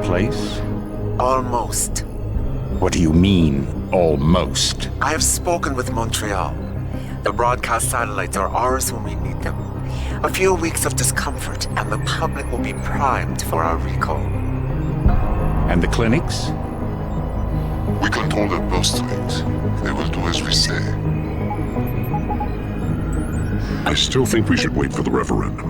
place? Almost. What do you mean, almost? I have spoken with Montreal. The broadcast satellites are ours when we need them. A few weeks of discomfort, and the public will be primed for our recall. And the clinics? We control their purse strings. They will do as we say. I still think we should wait for the referendum.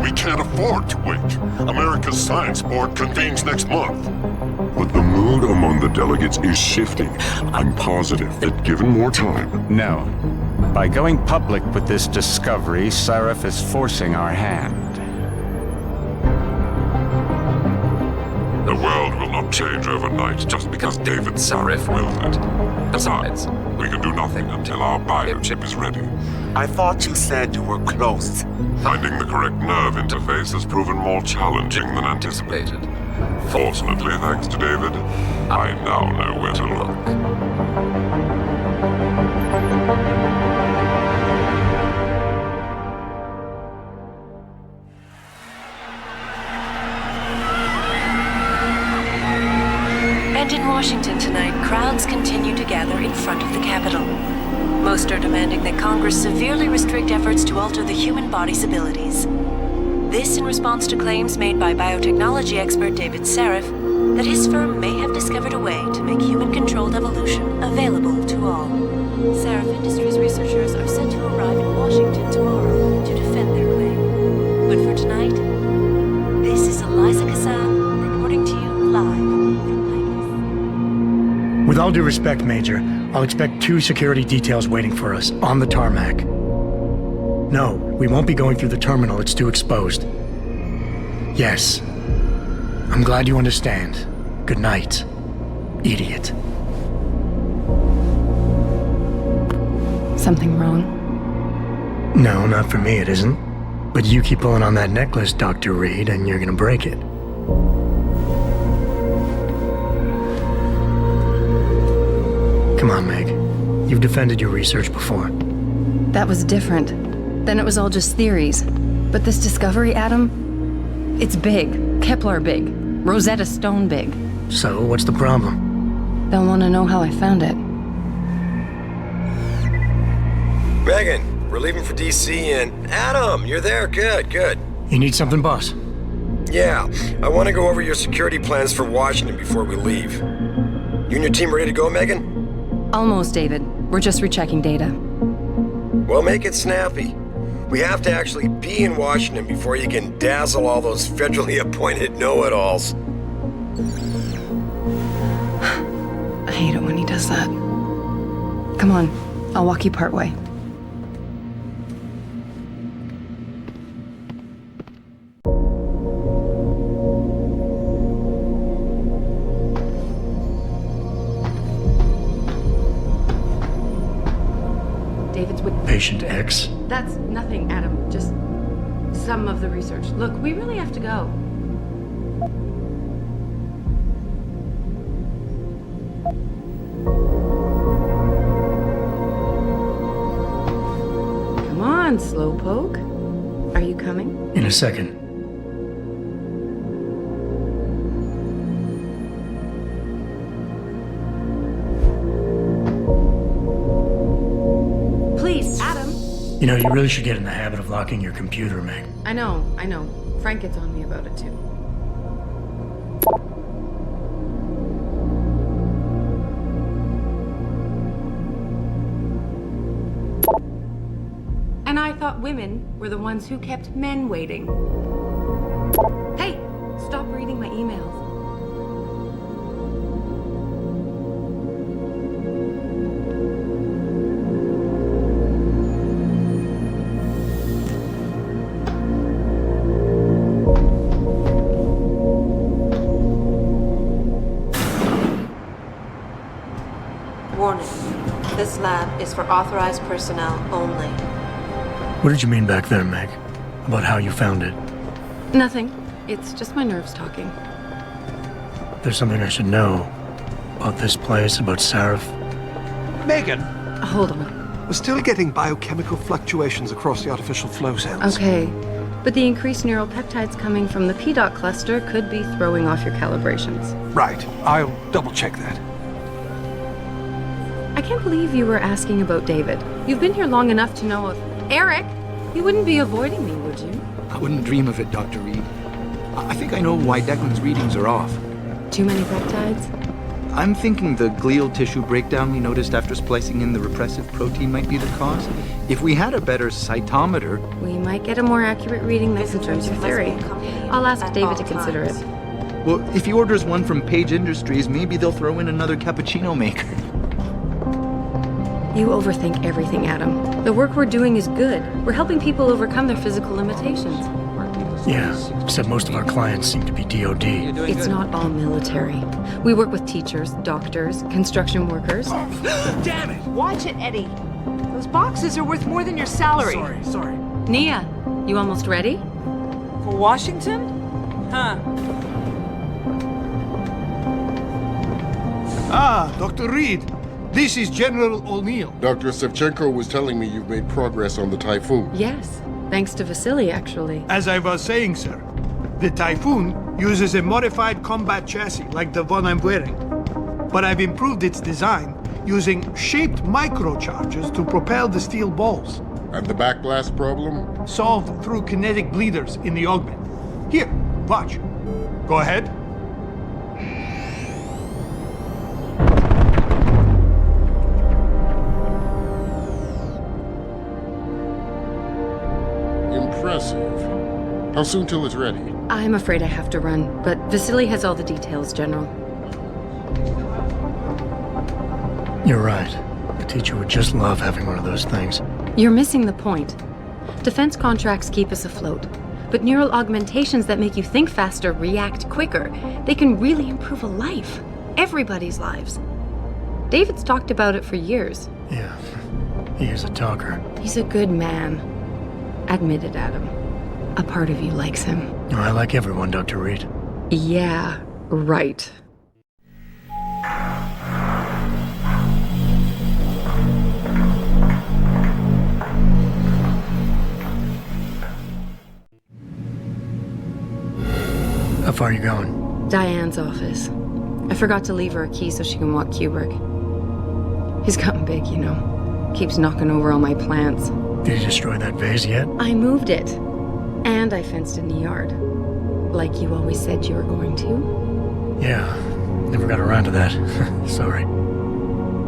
We can't afford to wait. America's Science Board convenes next month. But the mood among the delegates is shifting. I'm positive that given more time... No. By going public with this discovery, Sarif is forcing our hand. The world will not change overnight just because David Sarif wills it. Besides, we can do nothing until our biochip is ready. I thought you said you were close. Finding the correct nerve interface has proven more challenging than anticipated. Fortunately, thanks to David, I now know where to look. And in Washington tonight, crowds continue to gather in front of the Capitol. Most are demanding that Congress severely restrict efforts to alter the human body's abilities. This in response to claims made by biotechnology expert David Sarif that his firm may have discovered a way to make human-controlled evolution available to all. Sarif Industries researchers are set to arrive in Washington tomorrow to defend their claim. But for tonight, this is Eliza Kassan reporting to you live from Vegas. With all due respect, Major, I'll expect 2 security details waiting for us on the tarmac. No, we won't be going through the terminal. It's too exposed. Yes. I'm glad you understand. Good night, idiot. Something wrong? No, not for me, it isn't. But you keep pulling on that necklace, Dr. Reed, and you're gonna break it. Come on, Meg. You've defended your research before. That was different. Then it was all just theories. But this discovery, Adam, it's big. Kepler big. Rosetta Stone big. So, what's the problem? They'll want to know how I found it. Megan, we're leaving for DC and... Adam, you're there. Good, good. You need something, boss? Yeah, I want to go over your security plans for Washington before we leave. You and your team ready to go, Megan? Almost, David. We're just rechecking data. Well, make it snappy. We have to actually be in Washington before you can dazzle all those federally appointed know-it-alls. I hate it when he does that. Come on, I'll walk you part way. David's with Patient X? That's nothing, Adam. Just some of the research. Look, we really have to go. Come on, Slowpoke. Are you coming? In a second. Please, Adam. You know, you really should get in the habit of locking your computer, Meg. I know. Frank gets on me about it, too. And I thought women were the ones who kept men waiting. Hey, stop reading my emails. Warning. This lab is for authorized personnel only. What did you mean back there, Meg? About how you found it? Nothing. It's just my nerves talking. There's something I should know. About this place, about Sarif. Megan! Hold on. We're still getting biochemical fluctuations across the artificial flow cells. Okay. But the increased neural peptides coming from the PDOT cluster could be throwing off your calibrations. Right. I'll double-check that. I can't believe you were asking about David. You've been here long enough to know if... Eric! You wouldn't be avoiding me, would you? I wouldn't dream of it, Dr. Reed. I think I know why Declan's readings are off. Too many peptides? I'm thinking the glial tissue breakdown we noticed after splicing in the repressive protein might be the cause. If we had a better cytometer... We might get a more accurate reading that confirms your theory. I'll ask David to consider it. Well, if he orders one from Page Industries, maybe they'll throw in another cappuccino maker. You overthink everything, Adam. The work we're doing is good. We're helping people overcome their physical limitations. Yeah, except most of our clients seem to be DOD. It's not all military. We work with teachers, doctors, construction workers. Damn it! Watch it, Eddie. Those boxes are worth more than your salary. Sorry. Nia, you almost ready? For Washington? Huh. Ah, Dr. Reed. This is General O'Neill. Dr. Sevchenko was telling me you've made progress on the Typhoon. Yes, thanks to Vasily, actually. As I was saying, sir, the Typhoon uses a modified combat chassis like the one I'm wearing. But I've improved its design using shaped microcharges to propel the steel balls. And the backblast problem? Solved through kinetic bleeders in the augment. Here, watch. Go ahead. Impressive. How soon till it's ready? I'm afraid I have to run, but Vasily has all the details, General. You're right. The teacher would just love having one of those things. You're missing the point. Defense contracts keep us afloat, but neural augmentations that make you think faster, react quicker, they can really improve a life. Everybody's lives. David's talked about it for years. Yeah, he is a talker. He's a good man. Admit it, Adam. A part of you likes him. Oh, I like everyone, Dr. Reed. Yeah, right. How far are you going? Diane's office. I forgot to leave her a key so she can walk Kubrick. He's gotten big, you know. Keeps knocking over all my plants. Did you destroy that vase yet? I moved it. And I fenced in the yard. Like you always said you were going to. Yeah, never got around to that. Sorry.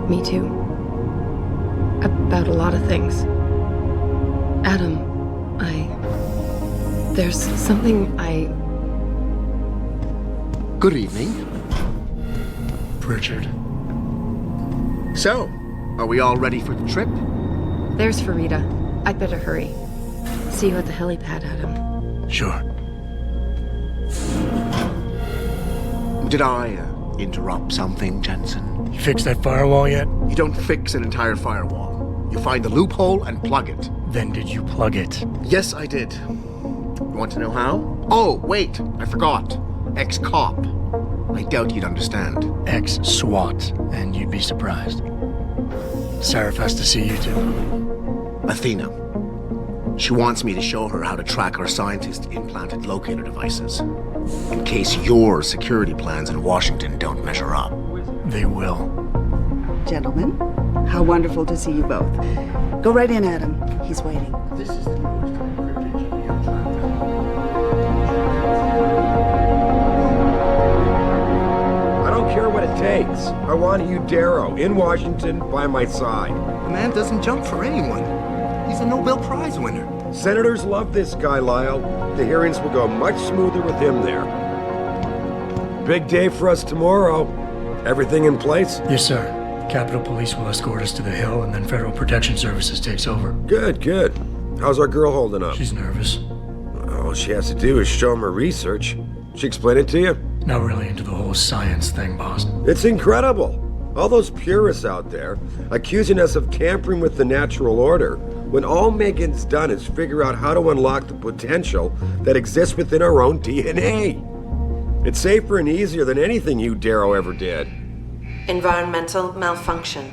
Me too. About a lot of things. Adam, there's something Good evening. Richard. So, are we all ready for the trip? There's Farida. I'd better hurry. See you at the helipad, Adam. Sure. Did I interrupt something, Jensen? You fixed that firewall yet? You don't fix an entire firewall. You find the loophole and plug it. Then did you plug it? Yes, I did. You want to know how? Oh, wait, I forgot. Ex-cop. I doubt you'd understand. Ex-SWAT, and you'd be surprised. Sarah has to see you too. Athena. She wants me to show her how to track our scientist-implanted locator devices. In case your security plans in Washington don't measure up. They will. Gentlemen, how wonderful to see you both. Go right in, Adam. He's waiting. This is the newest encrypted GPL tracker. I don't care what it takes. I want you, Darrow, in Washington, by my side. The man doesn't jump for anyone. He's a Nobel Prize winner. Senators love this guy, Lyle. The hearings will go much smoother with him there. Big day for us tomorrow. Everything in place? Yes, sir. Capitol Police will escort us to the Hill, and then Federal Protection Services takes over. Good, good. How's our girl holding up? She's nervous. All she has to do is show him her research. She explain it to you? Not really into the whole science thing, boss. It's incredible. All those purists out there accusing us of tampering with the natural order, when all Megan's done is figure out how to unlock the potential that exists within our own DNA. It's safer and easier than anything you, Darrow, ever did. Environmental malfunction.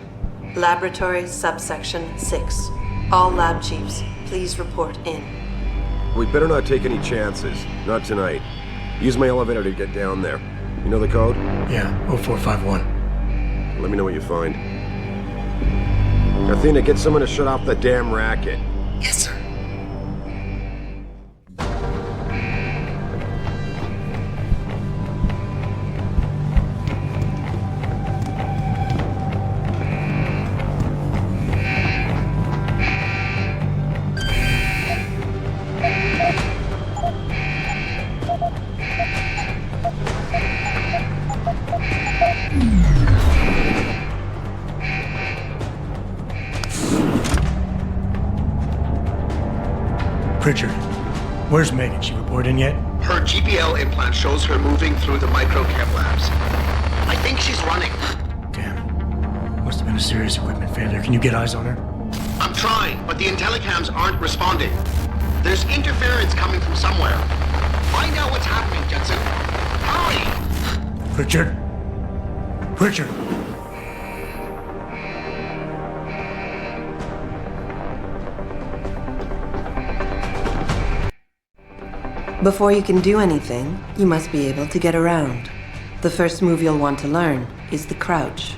Laboratory subsection 6. All lab chiefs, please report in. we better not take any chances. Not tonight. Use my elevator to get down there. You know the code? Yeah, 0451. Let me know what you find. Athena, get someone to shut off the damn racket. Yes, sir. Pritchard, where's Megan? She report in yet? Her GPL implant shows her moving through the microchem labs. I think she's running. Damn. Must have been a serious equipment failure. Can you get eyes on her? I'm trying, but the intellicams aren't responding. There's interference coming from somewhere. Find out what's happening, Jensen. Hurry! Pritchard? Pritchard! Before you can do anything, you must be able to get around. The first move you'll want to learn is the crouch.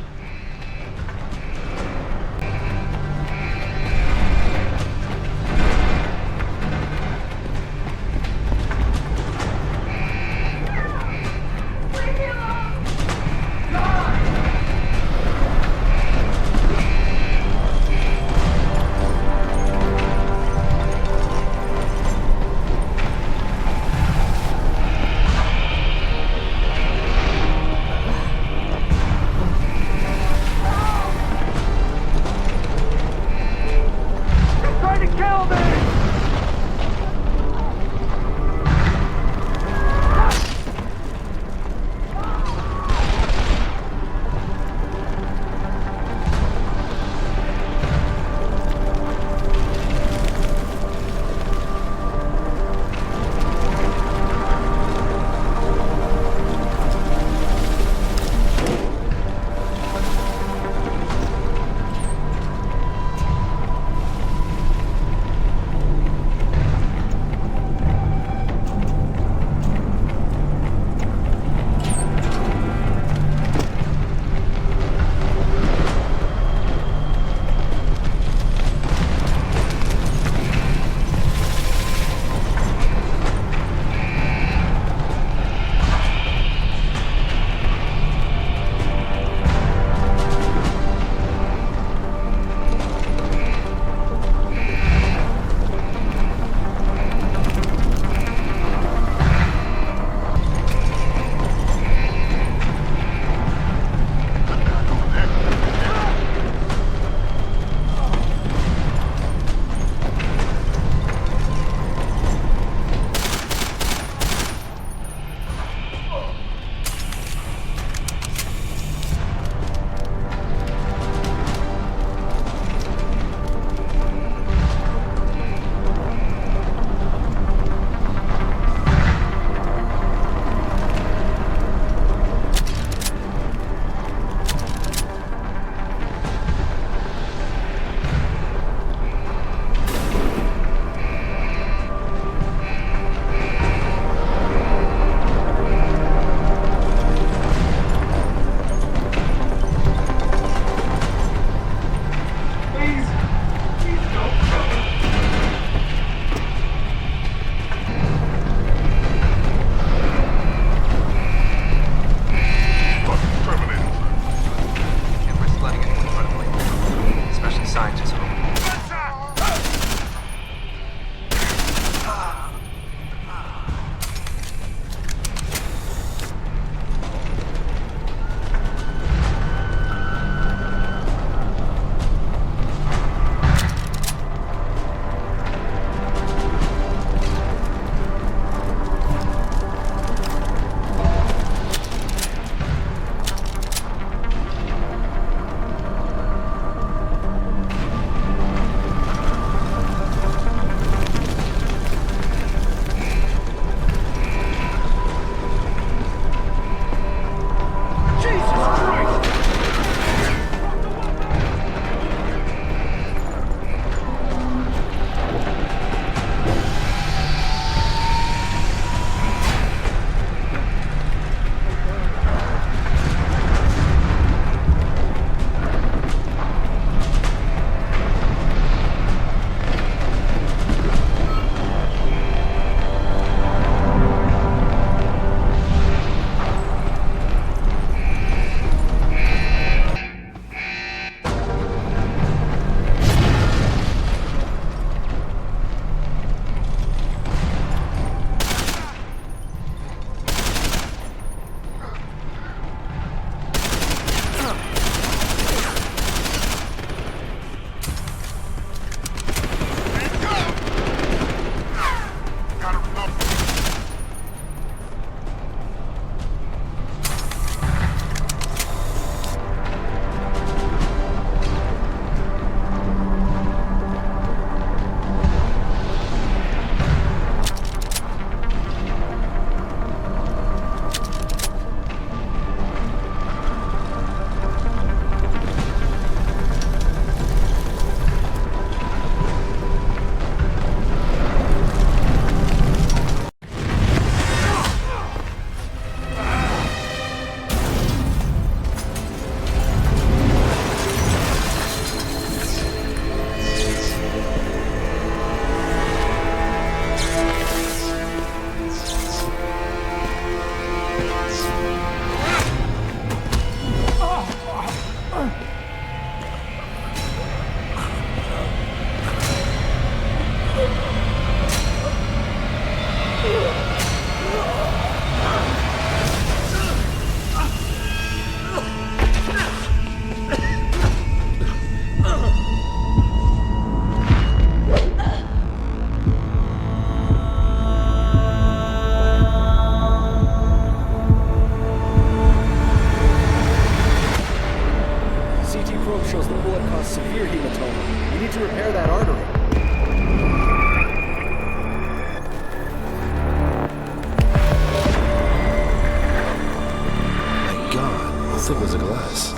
of glass.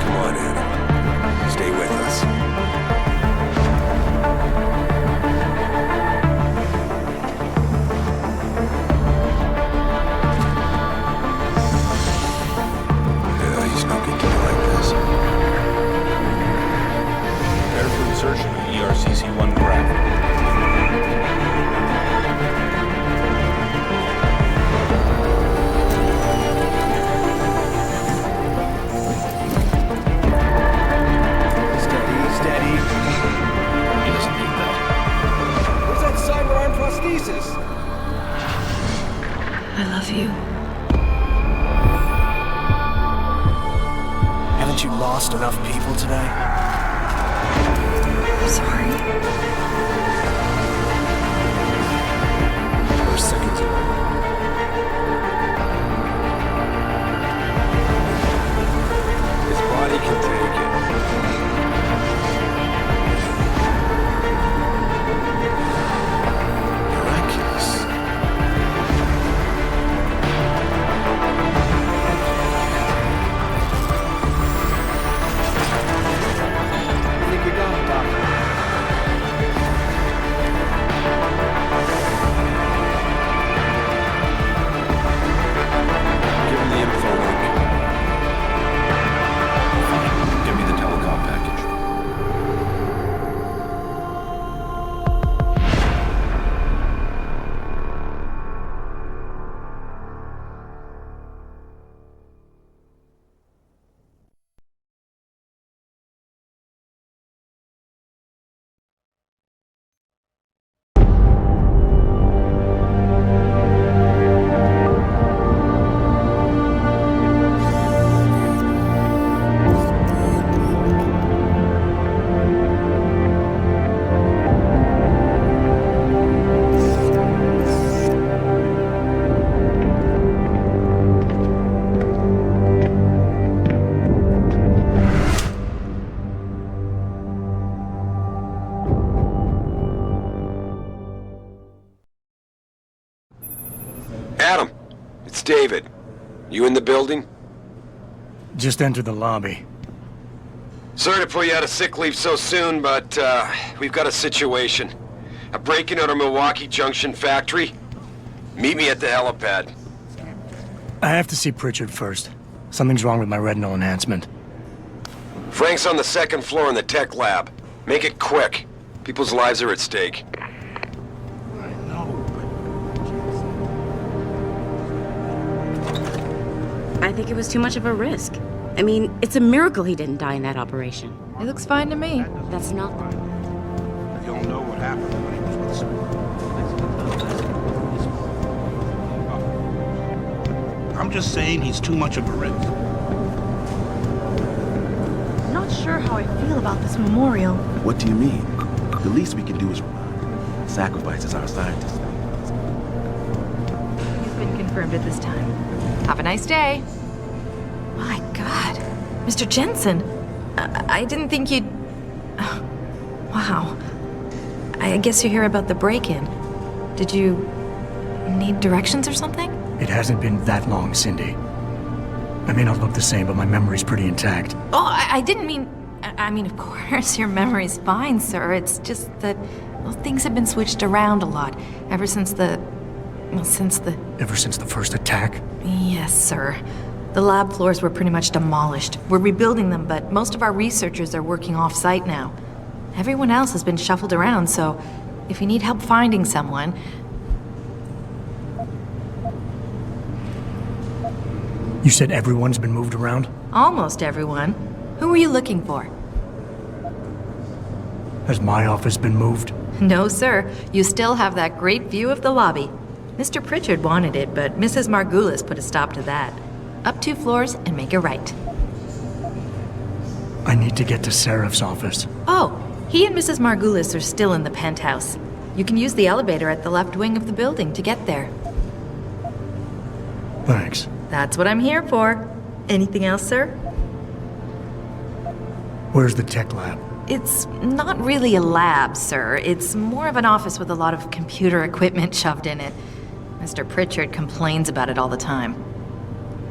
Come on, Adam. Stay with us. He's no good to me like this. Prepare for insertion of ERCC-1 craft. Steady. He doesn't need that. Where's that cyber-arm prosthesis? I love you. Haven't you lost enough people today? I'm sorry. We're seconds away. His body can take it. Miraculous. I think we got it, Doctor. Give him the info link. Fine. Give me the telecom package. Adam, it's David. You in the building? Just entered the lobby. Sorry to put you out of sick leave so soon, but we've got a situation. A break-in at our Milwaukee Junction factory. Meet me at the helipad. I have to see Pritchard first. Something's wrong with my retinal enhancement. Frank's on the second floor in the tech lab. Make it quick. People's lives are at stake. I think it was too much of a risk. I mean, it's a miracle he didn't die in that operation. It looks fine to me. That's not the... You'll know what happened when he was with Superman. I'm just saying he's too much of a risk. I'm not sure how I feel about this memorial. What do you mean? The least we can do is remind. Sacrifices our scientists. He's been confirmed at this time. Have a nice day. My God. Mr. Jensen. I didn't think you'd... Wow. I guess you hear about the break-in. Did you need directions or something? It hasn't been that long, Cindy. I may not look the same, but my memory's pretty intact. Oh, I didn't mean... I mean, of course, your memory's fine, sir. It's just that, well, things have been switched around a lot ever since the... Well, since the... Ever since the first attack? Yes, sir. The lab floors were pretty much demolished. We're rebuilding them, but most of our researchers are working off-site now. Everyone else has been shuffled around, so if you need help finding someone... You said everyone's been moved around? Almost everyone. Who were you looking for? Has my office been moved? No, sir. You still have that great view of the lobby. Mr. Pritchard wanted it, but Mrs. Margulis put a stop to that. Up 2 floors and make a right. I need to get to Seraph's office. Oh, he and Mrs. Margulis are still in the penthouse. You can use the elevator at the left wing of the building to get there. Thanks. That's what I'm here for. Anything else, sir? Where's the tech lab? It's not really a lab, sir. It's more of an office with a lot of computer equipment shoved in it. Mr. Pritchard complains about it all the time.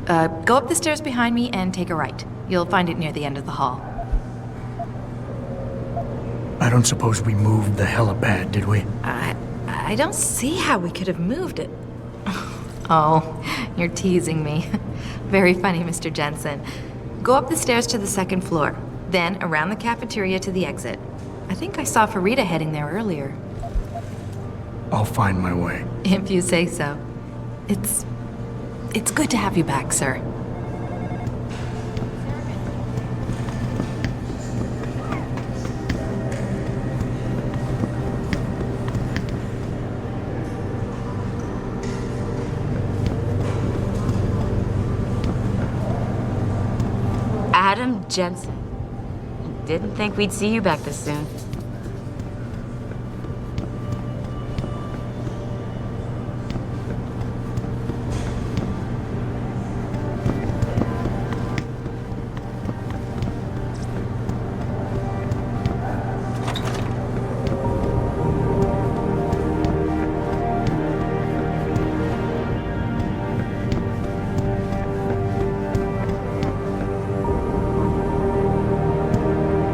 Go up the stairs behind me and take a right. You'll find it near the end of the hall. I don't suppose we moved the helipad, did we? I don't see how we could have moved it. Oh, you're teasing me. Very funny, Mr. Jensen. Go up the stairs to the second floor, then around the cafeteria to the exit. I think I saw Farida heading there earlier. I'll find my way. If you say so. It's good to have you back, sir. Adam Jensen. Didn't think we'd see you back this soon.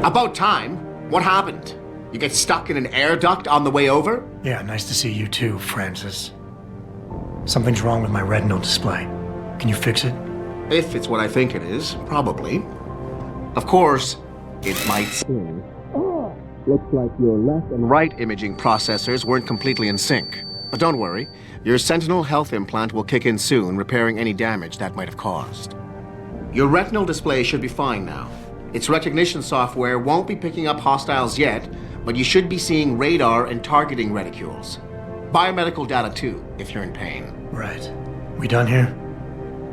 About time. What happened? You get stuck in an air duct on the way over? Yeah, nice to see you too, Francis. Something's wrong with my retinal display. Can you fix it? If it's what I think it is, probably. Of course, it might seem. Looks like your left and right imaging processors weren't completely in sync. But don't worry, your Sentinel health implant will kick in soon, repairing any damage that might have caused. Your retinal display should be fine now. Its recognition software won't be picking up hostiles yet, but you should be seeing radar and targeting reticules. Biomedical data too, if you're in pain. Right. We done here?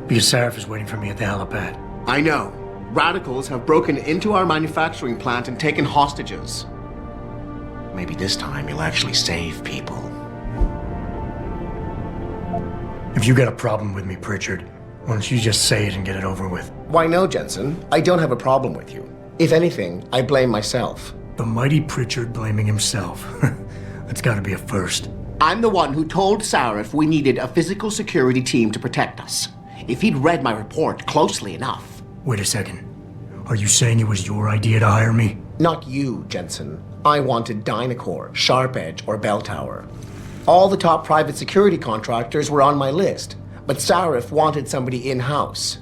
Because Sarif is waiting for me at the helipad. I know. Radicals have broken into our manufacturing plant and taken hostages. Maybe this time you'll actually save people. If you got a problem with me, Pritchard, why don't you just say it and get it over with? Why no, Jensen? I don't have a problem with you. If anything, I blame myself. The mighty Pritchard blaming himself. That's gotta be a first. I'm the one who told Sarif we needed a physical security team to protect us. If he'd read my report closely enough. Wait a second. Are you saying it was your idea to hire me? Not you, Jensen. I wanted Dynacore, Sharp Edge, or Bell Tower. All the top private security contractors were on my list, but Sarif wanted somebody in-house.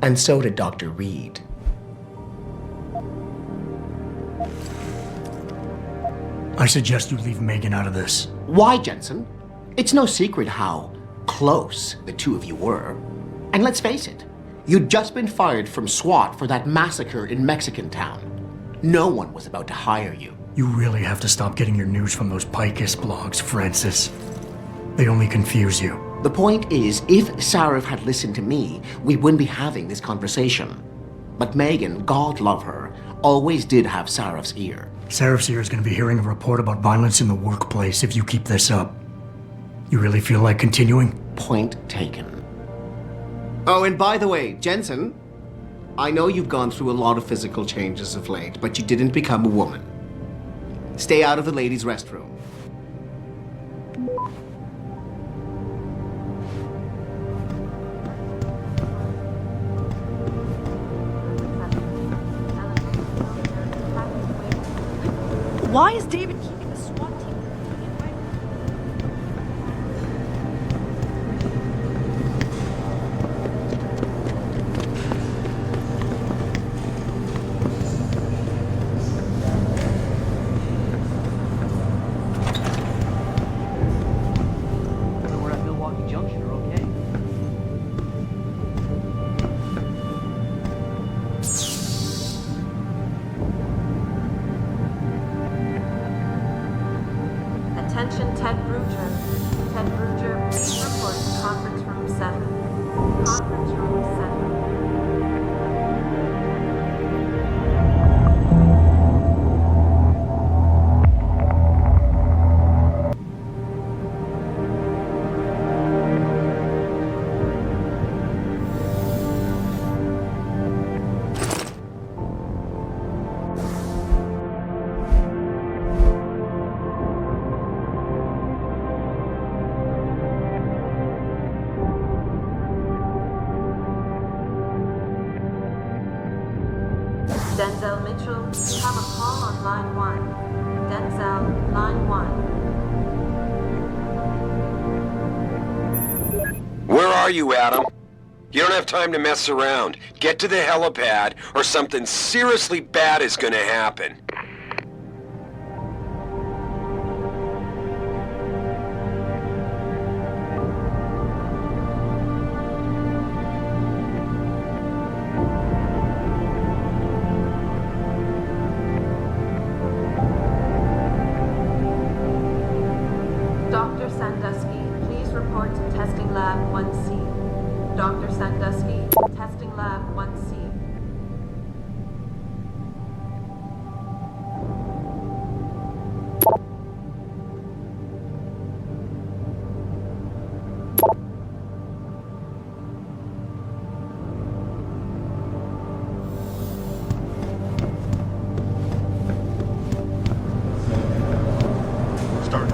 And so did Dr. Reed. I suggest you leave Megan out of this. Why, Jensen? It's no secret how close the two of you were. And let's face it, you'd just been fired from SWAT for that massacre in Mexican town. No one was about to hire you. You really have to stop getting your news from those Picus blogs, Francis. They only confuse you. The point is, if Sarif had listened to me, we wouldn't be having this conversation. But Megan, God love her, always did have Sarif's ear. Sarif's ear is going to be hearing a report about violence in the workplace if you keep this up. You really feel like continuing? Point taken. Oh, and by the way, Jensen, I know you've gone through a lot of physical changes of late, but you didn't become a woman. Stay out of the ladies' restroom. Why is David keeping the SWAT team? We're at Milwaukee Junction, are okay? Attention, Ted Bruger. Ted Bruger, please report to conference room 7. Conference room 7. Denzel Mitchell, have a call on line 1. Denzel, line 1. Where are you, Adam? You don't have time to mess around. Get to the helipad, or something seriously bad is gonna happen. Dr. Sandusky, please report to Testing Lab 1C. Dr. Sandusky, Testing Lab 1C. Start.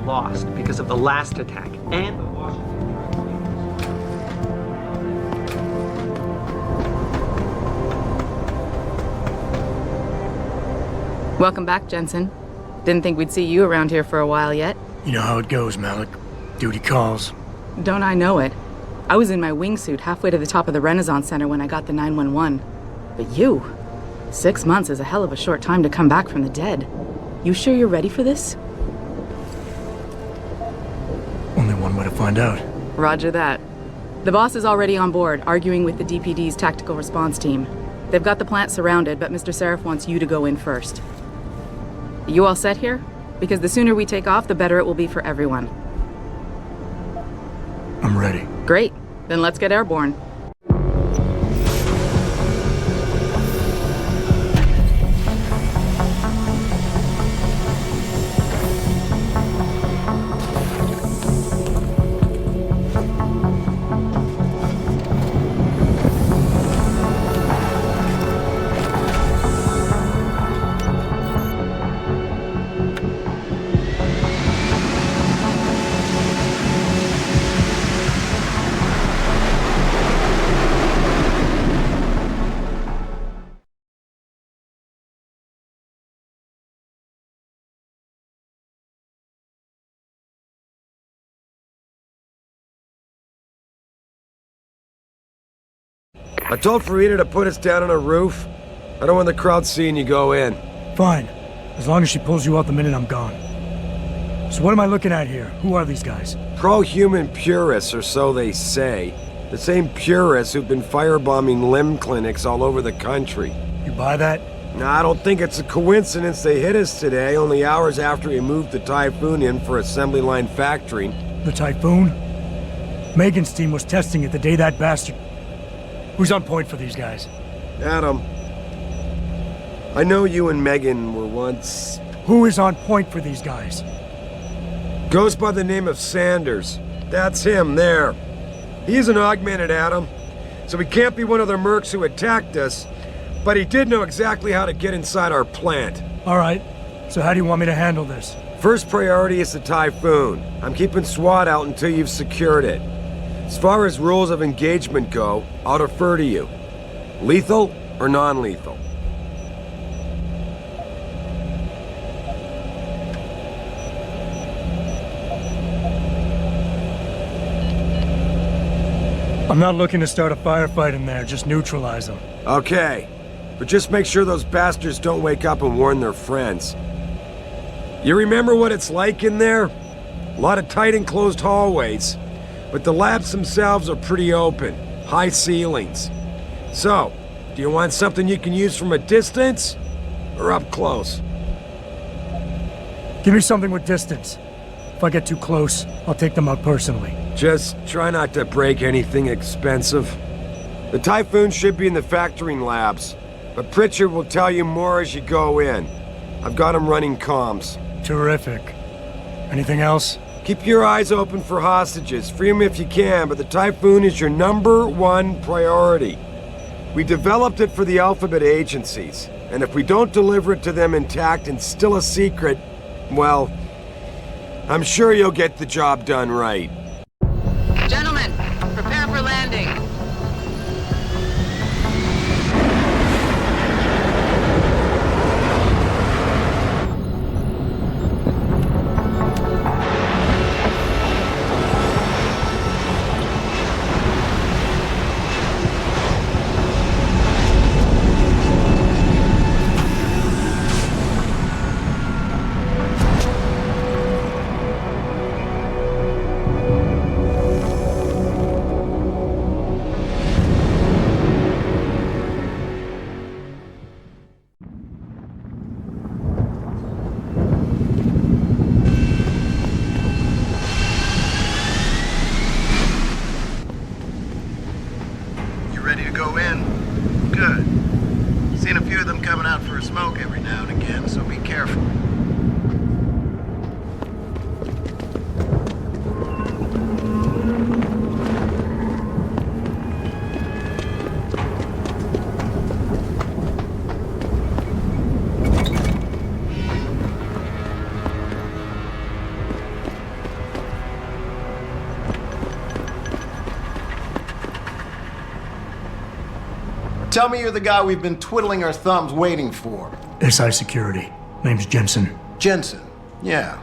lost because of the last attack and the Washington. Welcome back, Jensen. Didn't think we'd see you around here for a while yet. You know how it goes, Malik. Duty calls. Don't I know it? I was in my wingsuit halfway to the top of the Renaissance Center when I got the 911. But you? 6 months is a hell of a short time to come back from the dead. You sure you're ready for this? Only one way to find out. Roger that. The boss is already on board, arguing with the DPD's tactical response team. They've got the plant surrounded, but Mr. Sarif wants you to go in first. You all set here? Because the sooner we take off, the better it will be for everyone. I'm ready. Great. Then let's get airborne. I told Farida to put us down on a roof. I don't want the crowd seeing you go in. Fine. As long as she pulls you out the minute I'm gone. So what am I looking at here? Who are these guys? Pro-human purists, or so they say. The same purists who've been firebombing limb clinics all over the country. You buy that? No, I don't think it's a coincidence they hit us today, only hours after we moved the Typhoon in for assembly line factory. The Typhoon? Megan's team was testing it the day that bastard... Who's on point for these guys? Adam. I know you and Megan were once... Who is on point for these guys? Goes by the name of Sanders. That's him, there. He's an augmented Adam, so he can't be one of the mercs who attacked us, but he did know exactly how to get inside our plant. All right. So how do you want me to handle this? First priority is the Typhoon. I'm keeping SWAT out until you've secured it. As far as rules of engagement go, I'll defer to you. Lethal or non-lethal? I'm not looking to start a firefight in there, just neutralize them. Okay, but just make sure those bastards don't wake up and warn their friends. You remember what it's like in there? A lot of tight enclosed hallways. But the labs themselves are pretty open, high ceilings. So, do you want something you can use from a distance, or up close? Give me something with distance. If I get too close, I'll take them out personally. Just try not to break anything expensive. The Typhoon should be in the factoring labs, but Pritchard will tell you more as you go in. I've got him running comms. Terrific. Anything else? Keep your eyes open for hostages. Free them if you can, but the Typhoon is your #1 priority. We developed it for the Alphabet agencies, and if we don't deliver it to them intact and still a secret, well, I'm sure you'll get the job done right. Gentlemen, prepare for landing. Tell me you're the guy we've been twiddling our thumbs waiting for. SI Security. Name's Jensen. Jensen. Yeah.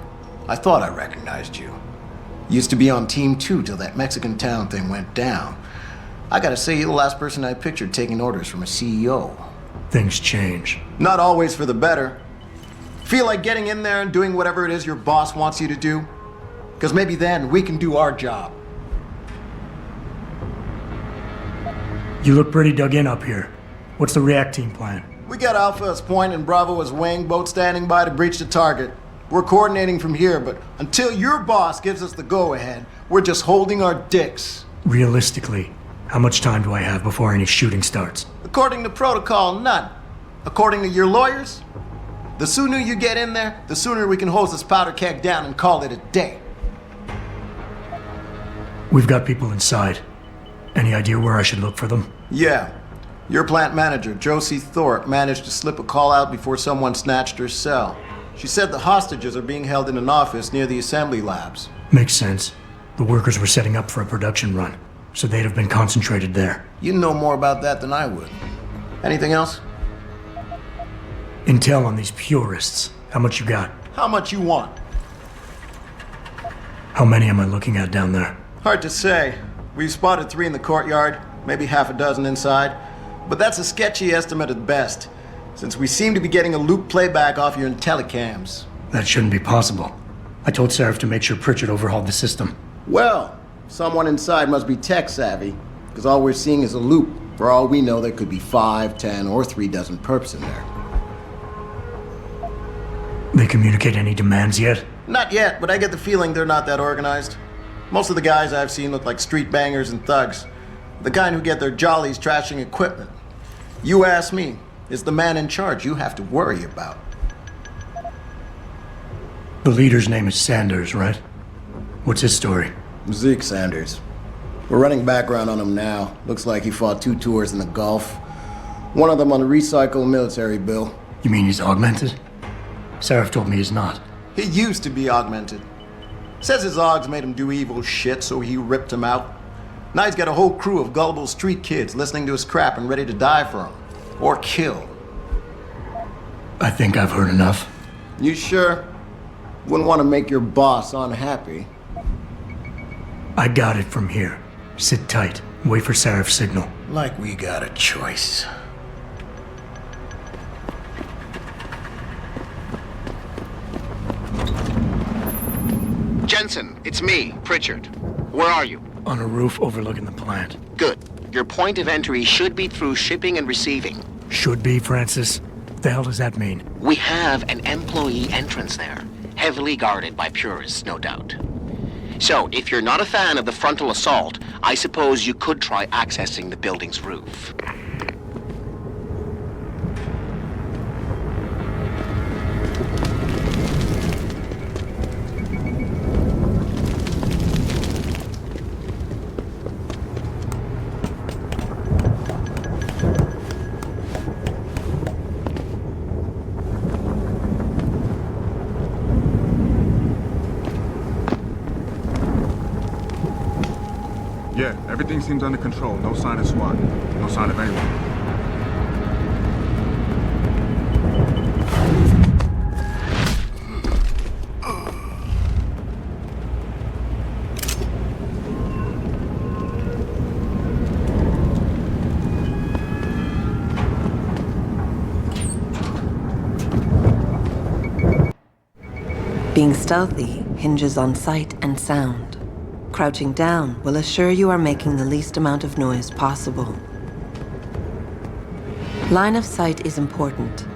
I thought I recognized you. Used to be on Team 2 till that Mexican town thing went down. I gotta say, you're the last person I pictured taking orders from a CEO. Things change. Not always for the better. Feel like getting in there and doing whatever it is your boss wants you to do? Because maybe then we can do our job. You look pretty dug in up here. What's the react team plan? We got Alpha as point and Bravo as wing, both standing by to breach the target. We're coordinating from here, but until your boss gives us the go-ahead, we're just holding our dicks. Realistically, how much time do I have before any shooting starts? According to protocol, none. According to your lawyers, the sooner you get in there, the sooner we can hose this powder keg down and call it a day. We've got people inside. Any idea where I should look for them? Yeah. Your plant manager, Josie Thorpe, managed to slip a call out before someone snatched her cell. She said the hostages are being held in an office near the assembly labs. Makes sense. The workers were setting up for a production run, so they'd have been concentrated there. You know more about that than I would. Anything else? Intel on these purists. How much you got? How much you want? How many am I looking at down there? Hard to say. We've spotted 3 in the courtyard, maybe half a dozen inside. But that's a sketchy estimate at best, since we seem to be getting a loop playback off your telecams. That shouldn't be possible. I told Sarif to make sure Pritchard overhauled the system. Well, someone inside must be tech savvy, because all we're seeing is a loop. For all we know, there could be 5, 10, or 3 dozen perps in there. They communicate any demands yet? Not yet, but I get the feeling they're not that organized. Most of the guys I've seen look like street bangers and thugs. The kind who get their jollies trashing equipment. You ask me, it's the man in charge you have to worry about. The leader's name is Sanders, right? What's his story? Zeke Sanders. We're running background on him now. Looks like he fought 2 tours in the Gulf. One of them on a recycled military bill. You mean he's augmented? Sarif told me he's not. He used to be augmented. Says his Augs made him do evil shit, so he ripped him out. Now he's got a whole crew of gullible street kids listening to his crap and ready to die for him. Or kill. I think I've heard enough. You sure? Wouldn't want to make your boss unhappy. I got it from here. Sit tight. Wait for Sarif's signal. Like we got a choice. Jensen, it's me, Pritchard. Where are you? On a roof overlooking the plant. Good. Your point of entry should be through shipping and receiving. Should be, Francis. What the hell does that mean? We have an employee entrance there, heavily guarded by purists, no doubt. So, if you're not a fan of the frontal assault, I suppose you could try accessing the building's roof. Yeah, everything seems under control. No sign of SWAT. No sign of anyone. Being stealthy hinges on sight and sound. Crouching down will assure you are making the least amount of noise possible. Line of sight is important.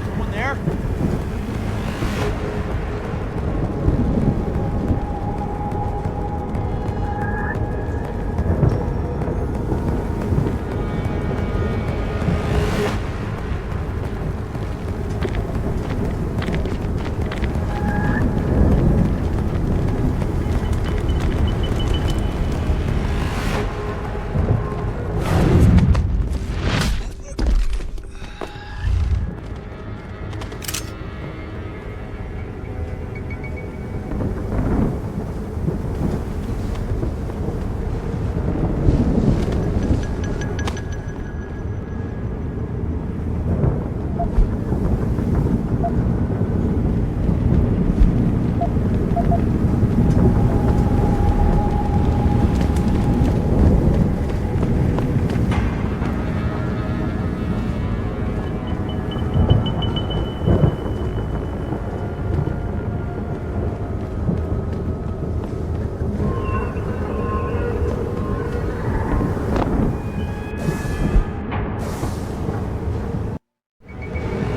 Someone there?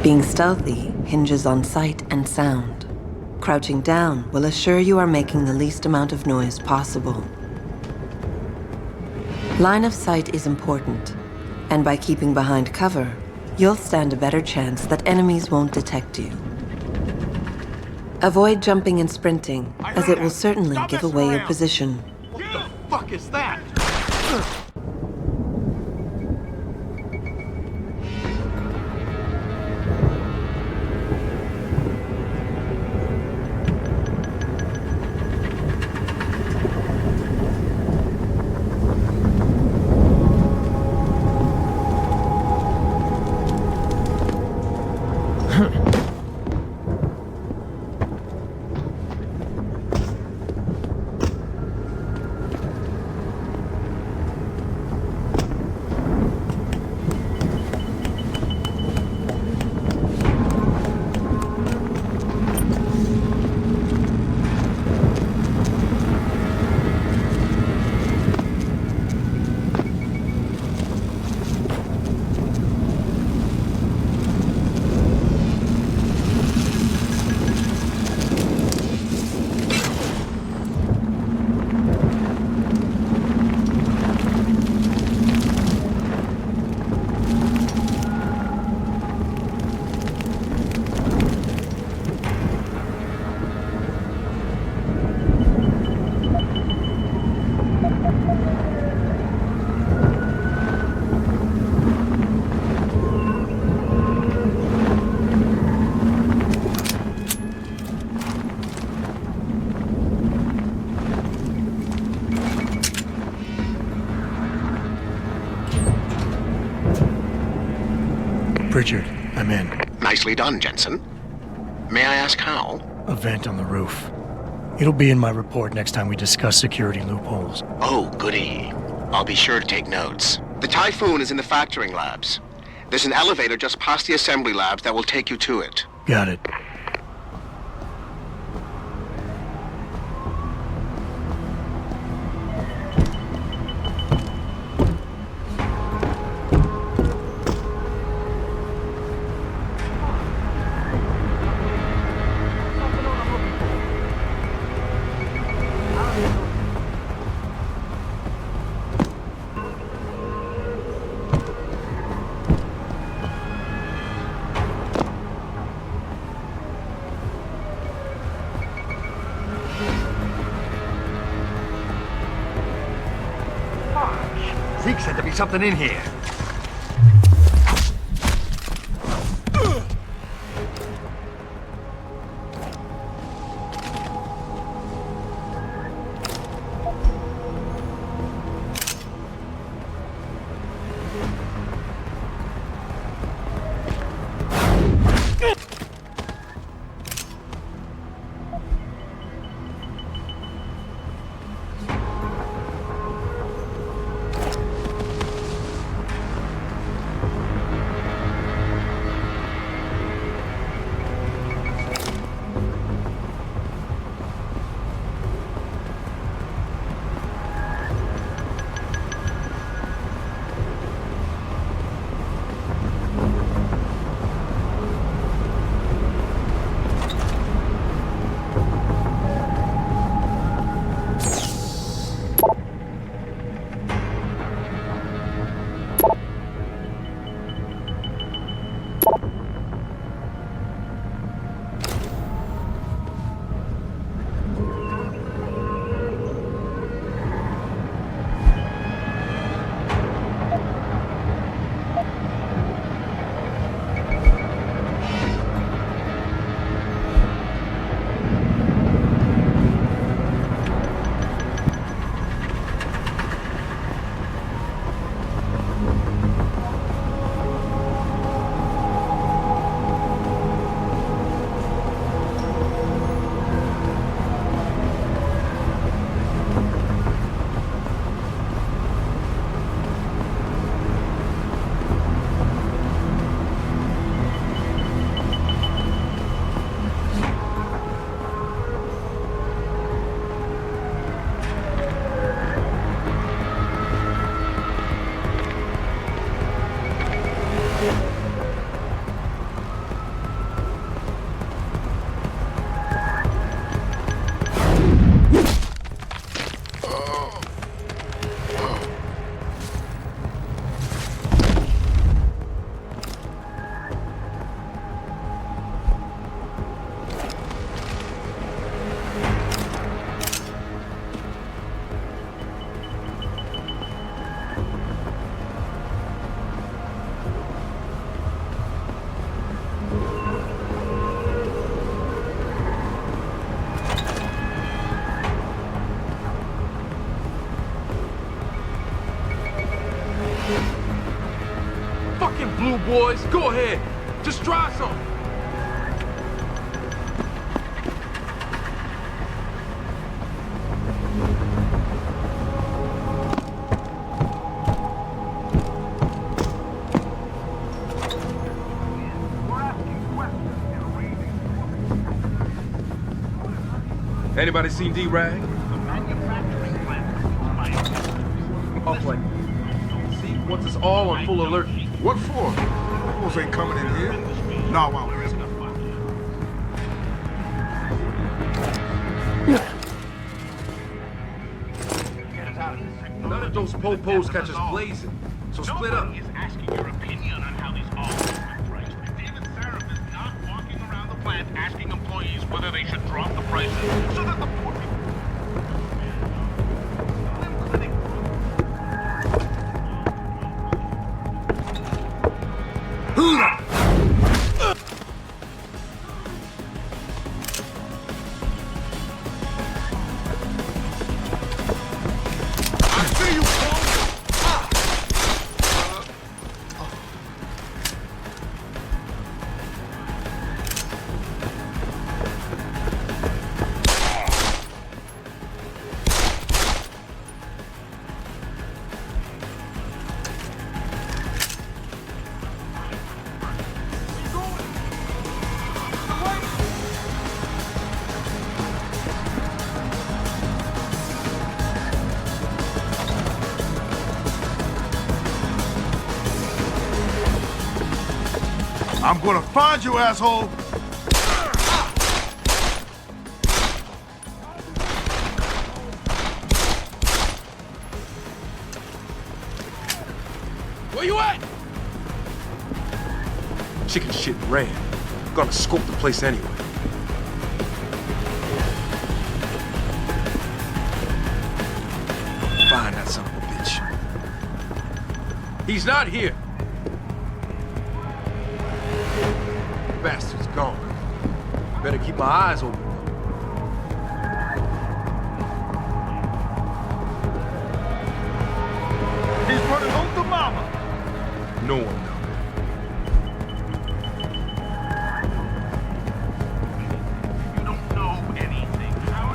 Being stealthy hinges on sight and sound. Crouching down will assure you are making the least amount of noise possible. Line of sight is important, and by keeping behind cover, you'll stand a better chance that enemies won't detect you. Avoid jumping and sprinting, as it will certainly give away your position. What the fuck is that? Richard, I'm in. Nicely done, Jensen. May I ask how? A vent on the roof. It'll be in my report next time we discuss security loopholes. Oh, goody. I'll be sure to take notes. The Typhoon is in the factoring labs. There's an elevator just past the assembly labs that will take you to it. Got it. Zeke said there'd be something in here. fucking blue boys. Go ahead. Just try some. Anybody seen D-Rag? Off like, see, wants us all on full alert. What for? Fools ain't coming in here. No, well, none of those po-pos catch us blazing. So split up. Nobody is asking your opinion on how these all are priced. David Sarif is not walking around the plant asking employees whether they should drop the prices so that the poor people... I'm gonna find you, asshole! Where you at? Chicken shit ran. Gonna scope the place anyway. Find that son of a bitch. He's not here. Bastard's gone. Better keep my eyes open. He's running home to mama. No one knows. You don't know anything. How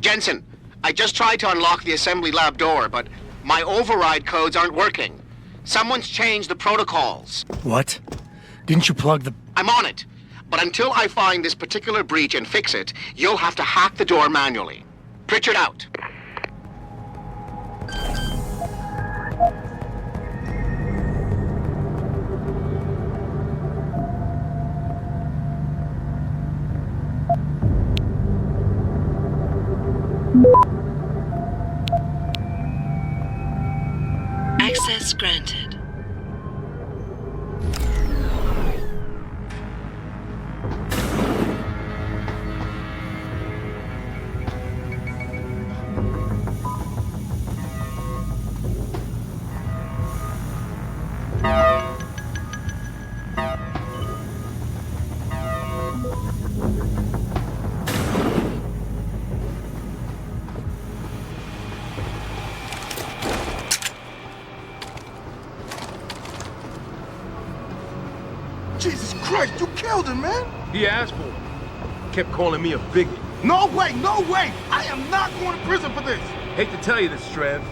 Jensen, I just tried to unlock the assembly lab door, but my override codes aren't working. Someone's changed the protocols. What? Didn't you plug the... I'm on it. But until I find this particular breach and fix it, you'll have to hack the door manually. Pritchard out. Access granted. Christ, you killed him, man! He asked for it. Kept calling me a bigot. No way, no way! I am not going to prison for this! Hate to tell you this, Trev,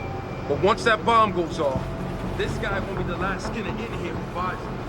but once that bomb goes off, this guy won't be the last skinner in here who buys it.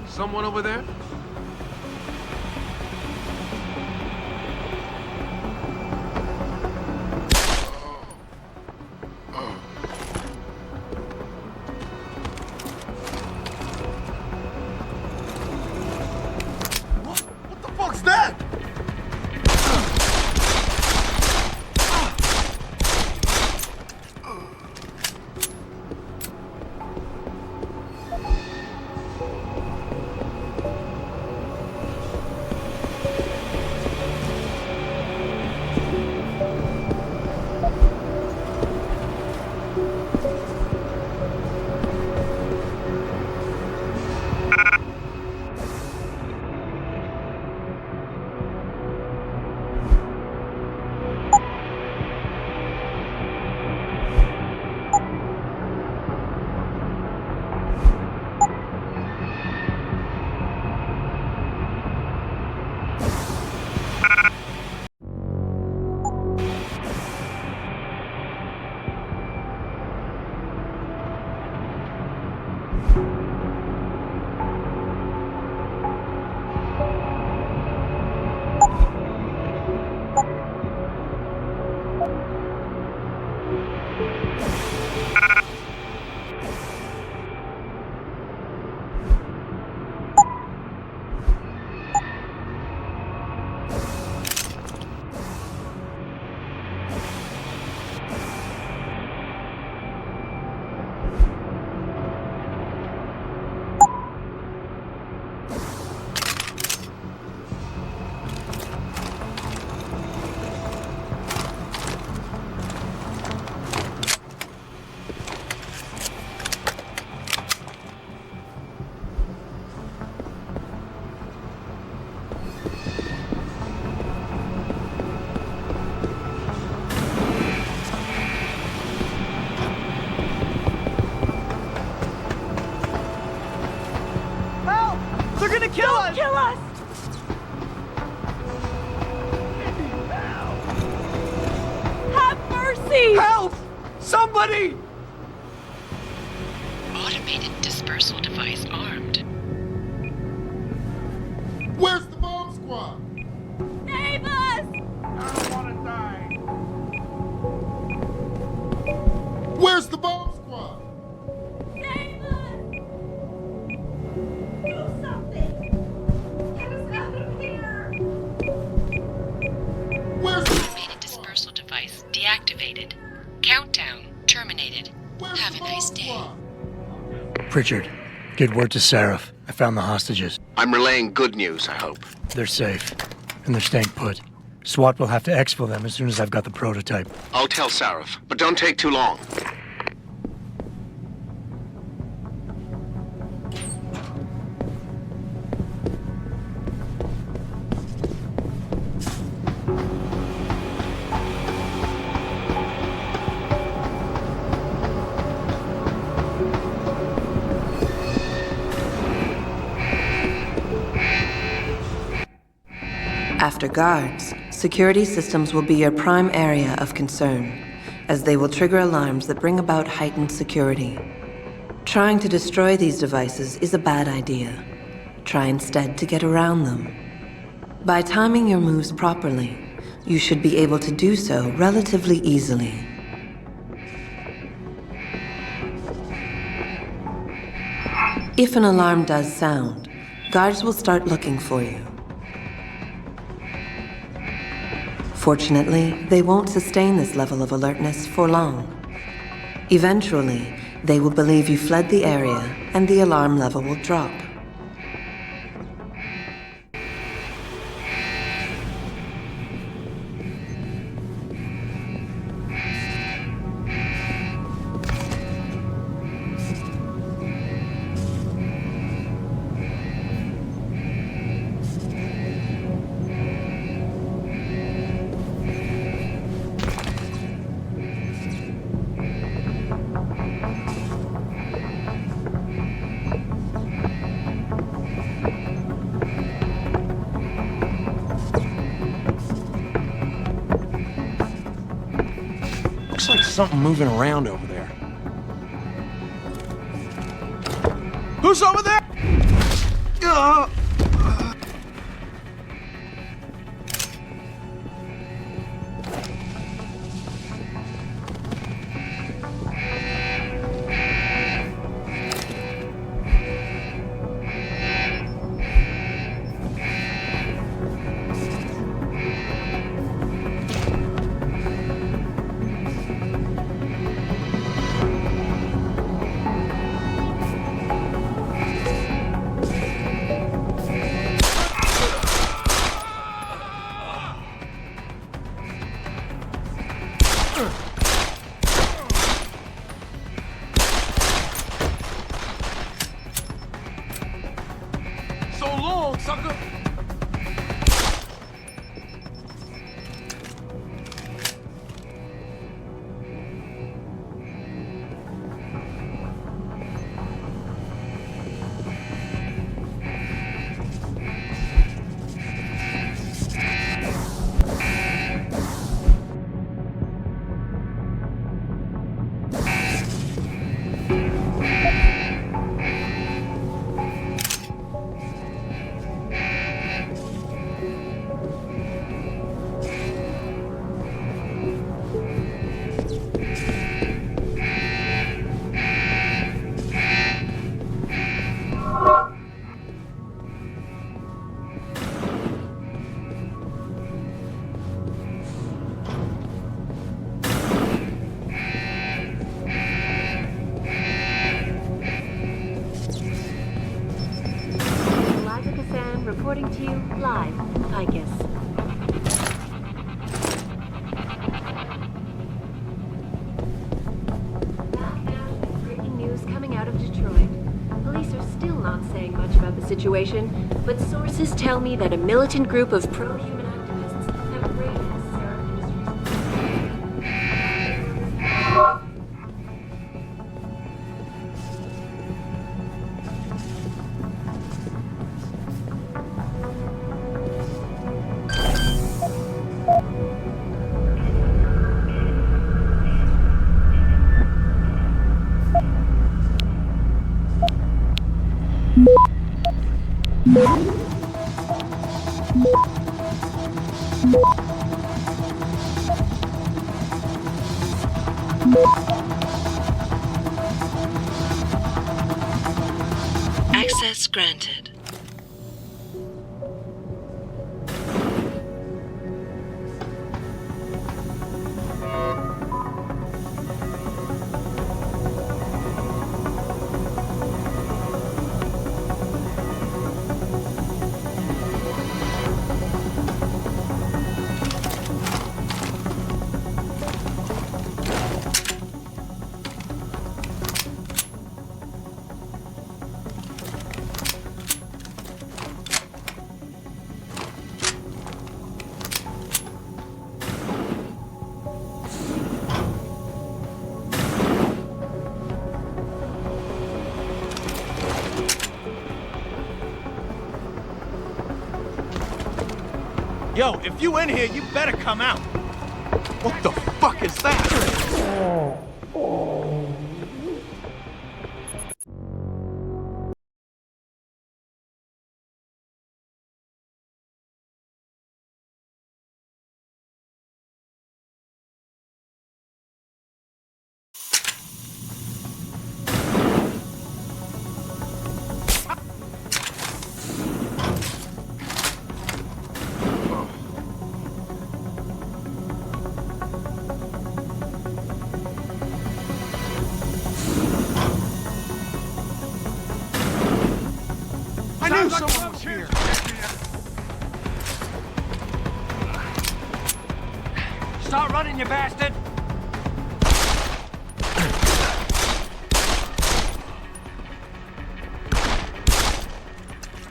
Someone over there? What the fuck's that? Kill us! Have Kelsey! Help! Somebody! Automated dispersal device armed. Where's the bomb squad? Save us! I don't want to die. Where's the bomb squad? Save us! Do something! Get us out of here! Where's the Automated dispersal device deactivated. Countdown terminated. Have a nice day. Pritchard, get word to Seraph. I found the hostages. I'm relaying good news, I hope. They're safe, and they're staying put. SWAT will have to exfil them as soon as I've got the prototype. I'll tell Sarif, but don't take too long. After guards, security systems will be your prime area of concern, as they will trigger alarms that bring about heightened security. Trying to destroy these devices is a bad idea. Try instead to get around them. By timing your moves properly, you should be able to do so relatively easily. If an alarm does sound, guards will start looking for you. Fortunately, they won't sustain this level of alertness for long. Eventually, they will believe you fled the area, and the alarm level will drop. Looks like something moving around over there. Who's over there? So long, sucker! Reporting to you live from Picus. Breaking news coming out of Detroit. Police are still not saying much about the situation, but sources tell me that a militant group of pro-human activists have raided the Sarah Industries. Access granted. Yo, if you in here, you better come out. What the fuck is that? I knew someone was here. Start running, you bastard!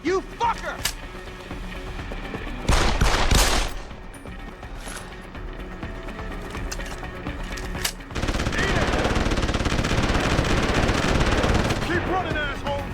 You fucker! Keep running, asshole!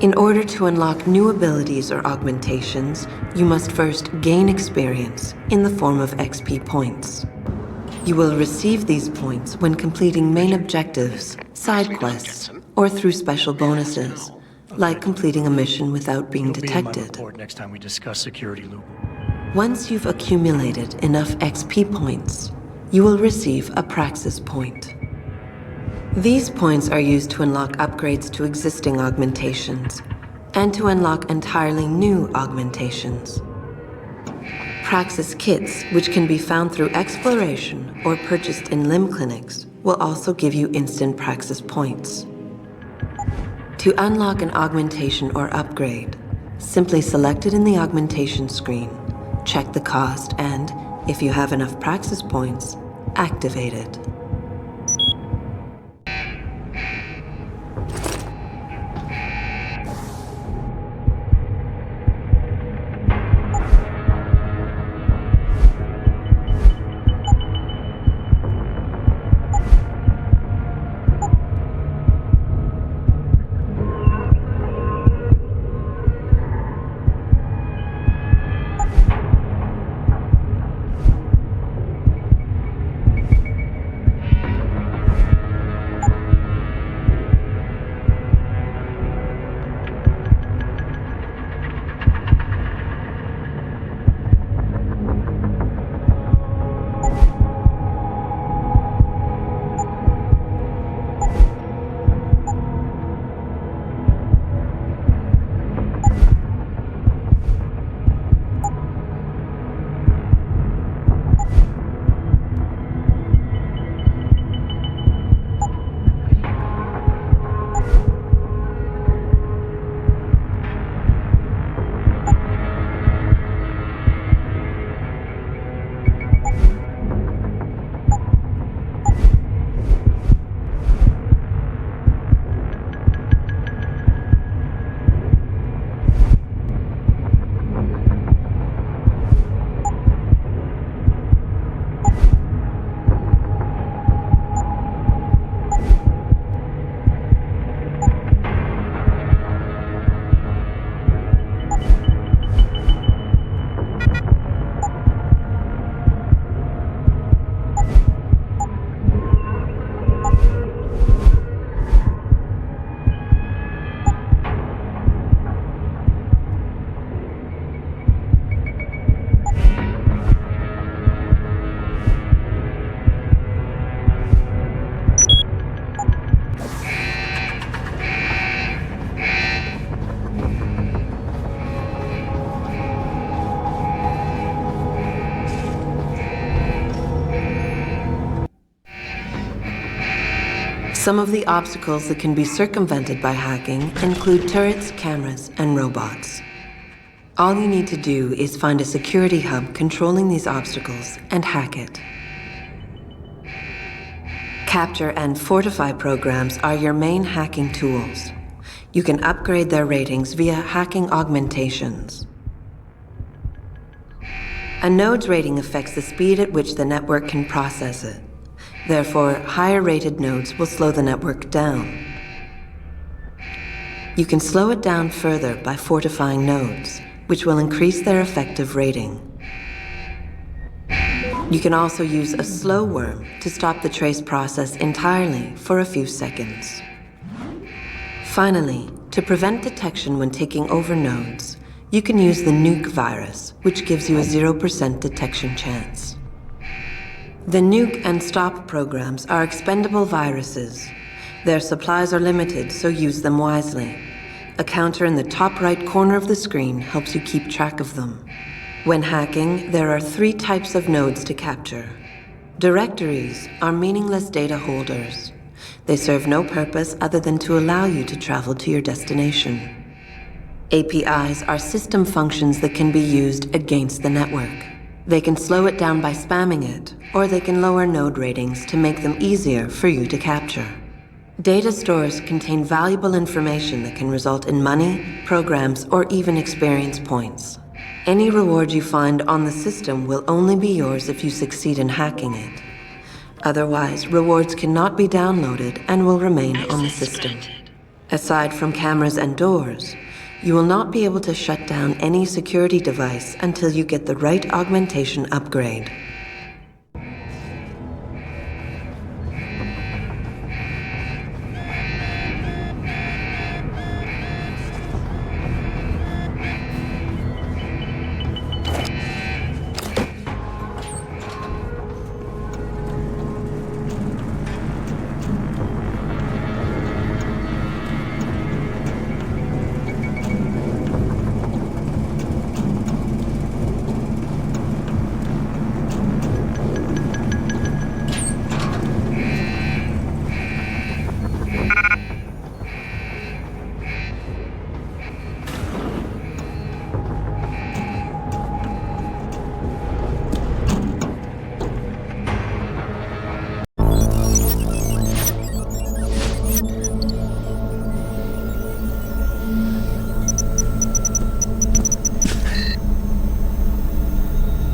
In order to unlock new abilities or augmentations, you must first gain experience in the form of XP points. You will receive these points when completing main objectives, side quests, or through special bonuses, like completing a mission without being detected. Next time we discuss security loop. Once you've accumulated enough XP points, you will receive a Praxis point. These points are used to unlock upgrades to existing augmentations, and to unlock entirely new augmentations. Praxis kits, which can be found through exploration or purchased in limb clinics, will also give you instant Praxis points. To unlock an augmentation or upgrade, simply select it in the augmentation screen, check the cost, and, if you have enough Praxis points, activate it. Some of the obstacles that can be circumvented by hacking include turrets, cameras, and robots. All you need to do is find a security hub controlling these obstacles and hack it. Capture and fortify programs are your main hacking tools. You can upgrade their ratings via hacking augmentations. A node's rating affects the speed at which the network can process it. Therefore, higher-rated nodes will slow the network down. You can slow it down further by fortifying nodes, which will increase their effective rating. You can also use a slow worm to stop the trace process entirely for a few seconds. Finally, to prevent detection when taking over nodes, you can use the nuke virus, which gives you a 0% detection chance. The nuke and stop programs are expendable viruses. Their supplies are limited, so use them wisely. A counter in the top right corner of the screen helps you keep track of them. When hacking, there are 3 types of nodes to capture. Directories are meaningless data holders. They serve no purpose other than to allow you to travel to your destination. APIs are system functions that can be used against the network. They can slow it down by spamming it, or they can lower node ratings to make them easier for you to capture. Data stores contain valuable information that can result in money, programs, or even experience points. Any reward you find on the system will only be yours if you succeed in hacking it. Otherwise, rewards cannot be downloaded and will remain on the system. Aside from cameras and doors, you will not be able to shut down any security device until you get the right augmentation upgrade.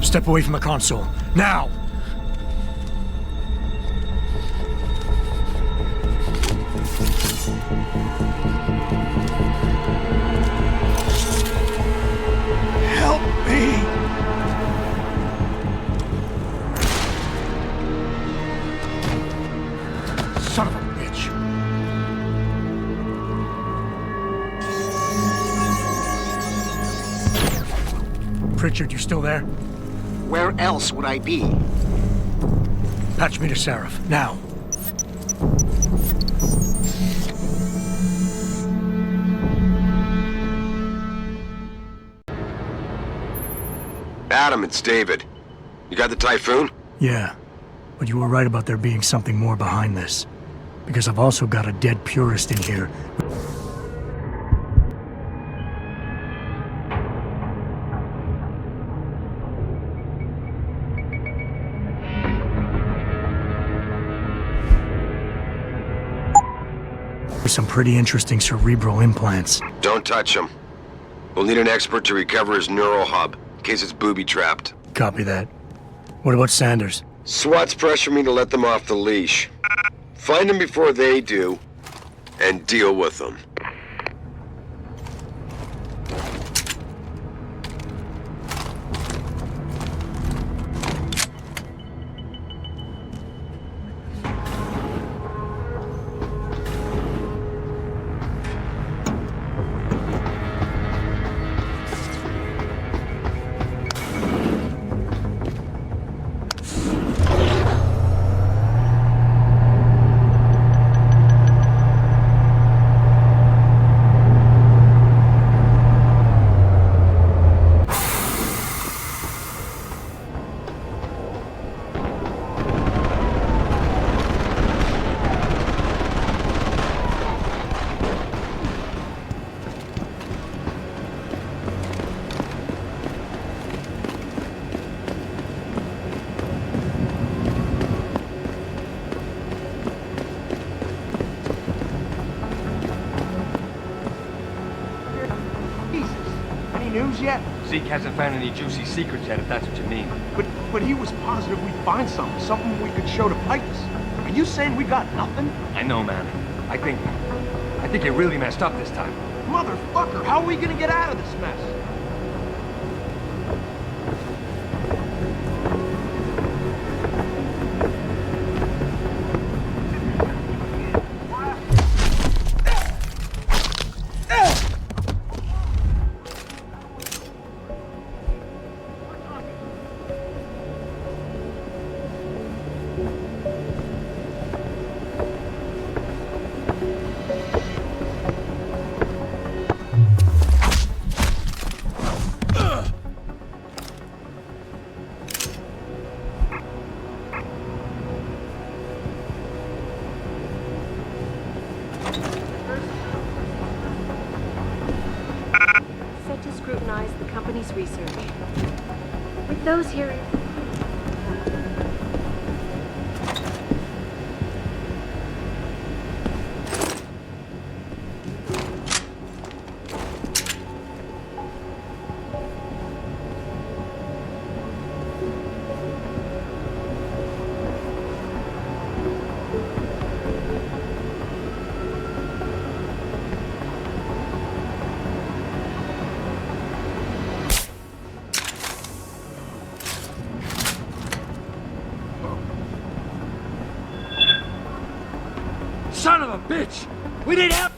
Step away from the console. Now! Help me! Son of a bitch. Pritchard, you still there? Where else would I be? Patch me to Seraph, now. Adam, it's David. You got the Typhoon? Yeah, but you were right about there being something more behind this. Because I've also got a dead purist in here. With some pretty interesting cerebral implants. Don't touch him. We'll need an expert to recover his neural hub, in case it's booby-trapped. Copy that. What about Sanders? SWAT's pressure me to let them off the leash. Find them before they do, and deal with them. Yet? Zeke hasn't found any juicy secrets yet, if that's what you mean. But he was positive we'd find something we could show to Pipes. Are you saying we got nothing? I know, man. I think you really messed up this time. Motherfucker, how are we gonna get out of this mess? The company's research. With those here... Son of a bitch! We need help!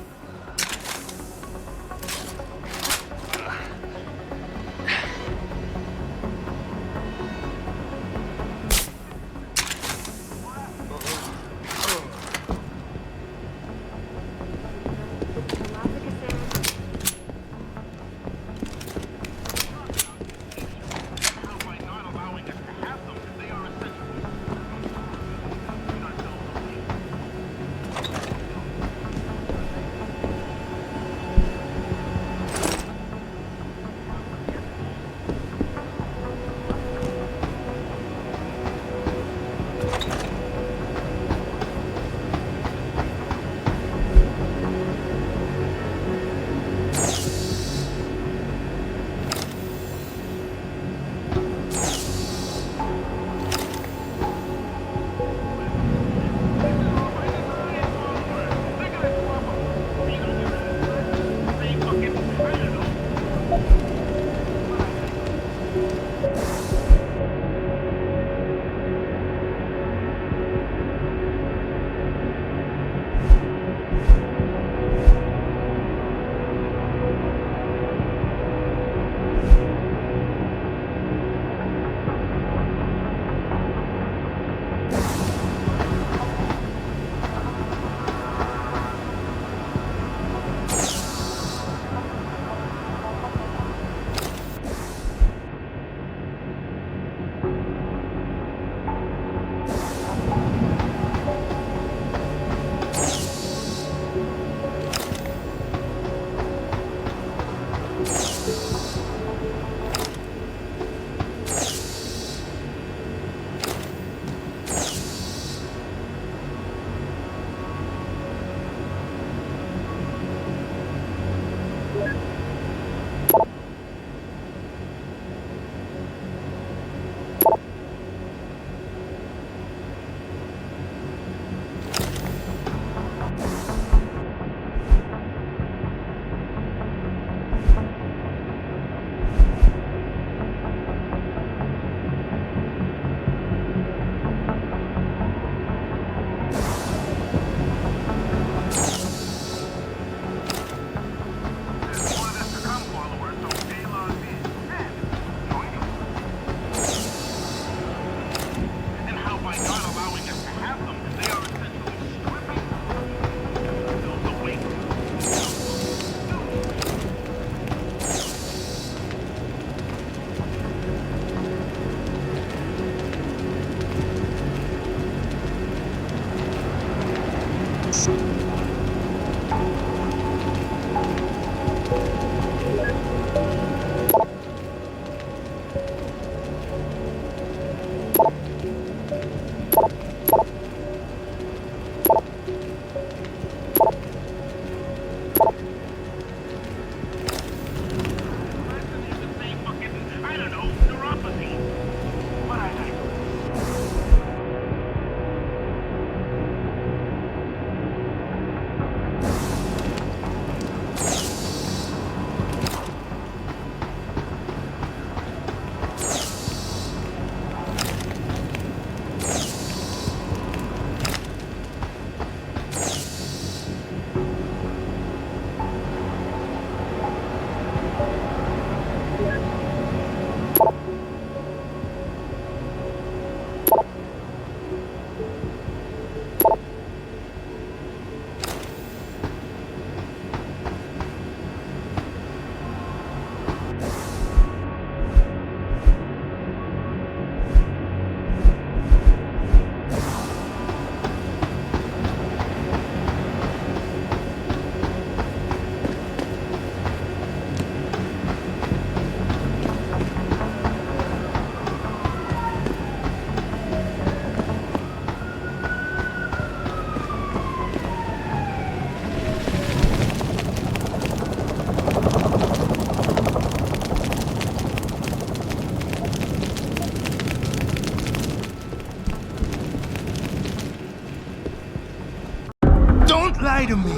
Don't lie to me.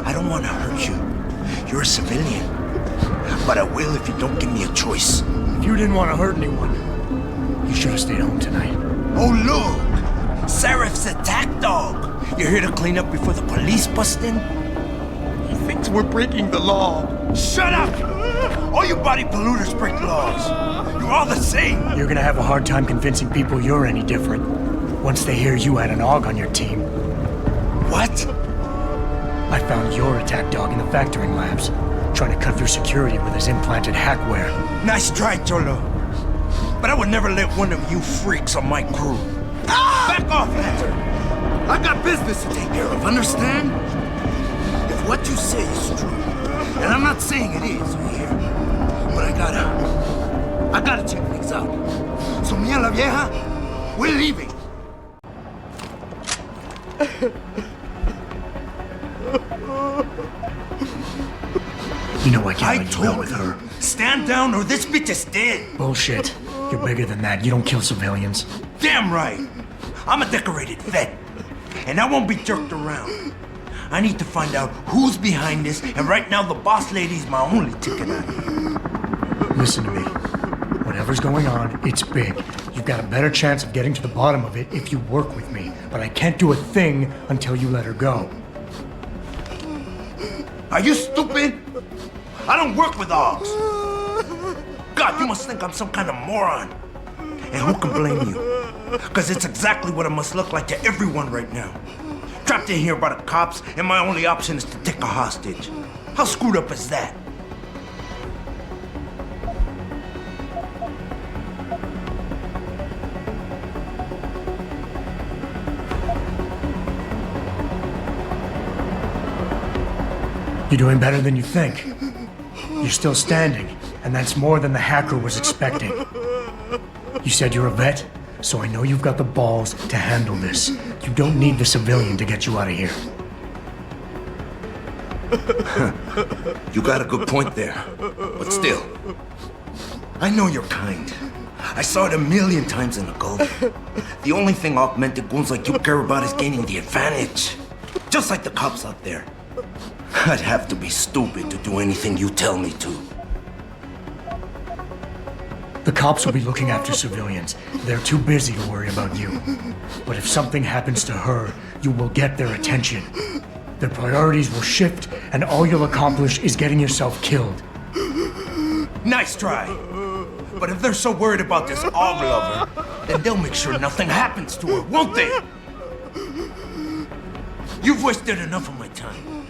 I don't want to hurt you. You're a civilian. But I will if you don't give me a choice. If you didn't want to hurt anyone, you should have stayed home tonight. Oh, look! Serif's attack dog. You're here to clean up before the police bust in? He thinks we're breaking the law. Shut up! All you body polluters break laws. You're all the same. You're gonna have a hard time convincing people you're any different once they hear you had an AUG on your team. What? I found your attack dog in the factoring labs, trying to cut through security with his implanted hackware. Nice try, Cholo. But I would never let one of you freaks on my crew. Ah! Back off, Lantern. I got business to take care of, understand? If what you say is true, and I'm not saying it is here, but I gotta check things out. So me and la vieja, we're leaving. You know I can't let you out with her. Stand down or this bitch is dead. Bullshit. You're bigger than that. You don't kill civilians. Damn right. I'm a decorated vet. And I won't be jerked around. I need to find out who's behind this, and right now the boss lady's my only ticket out of here. Listen to me. Whatever's going on, it's big. You've got a better chance of getting to the bottom of it if you work with me. But I can't do a thing until you let her go. Are you stupid? I don't work with dogs. God, you must think I'm some kind of moron. And who can blame you? Because it's exactly what it must look like to everyone right now. Trapped in here by the cops, and my only option is to take a hostage. How screwed up is that? You're doing better than you think. You're still standing, and that's more than the hacker was expecting. You said you're a vet, so I know you've got the balls to handle this. You don't need the civilian to get you out of here. You got a good point there. But still, I know you're kind. I saw it 1,000,000 times in the Gulf. The only thing augmented goons like you care about is gaining the advantage. Just like the cops out there. I'd have to be stupid to do anything you tell me to. The cops will be looking after civilians. They're too busy to worry about you. But if something happens to her, you will get their attention. Their priorities will shift, and all you'll accomplish is getting yourself killed. Nice try. But if they're so worried about this AUG lover, then they'll make sure nothing happens to her, won't they? You've wasted enough of my time.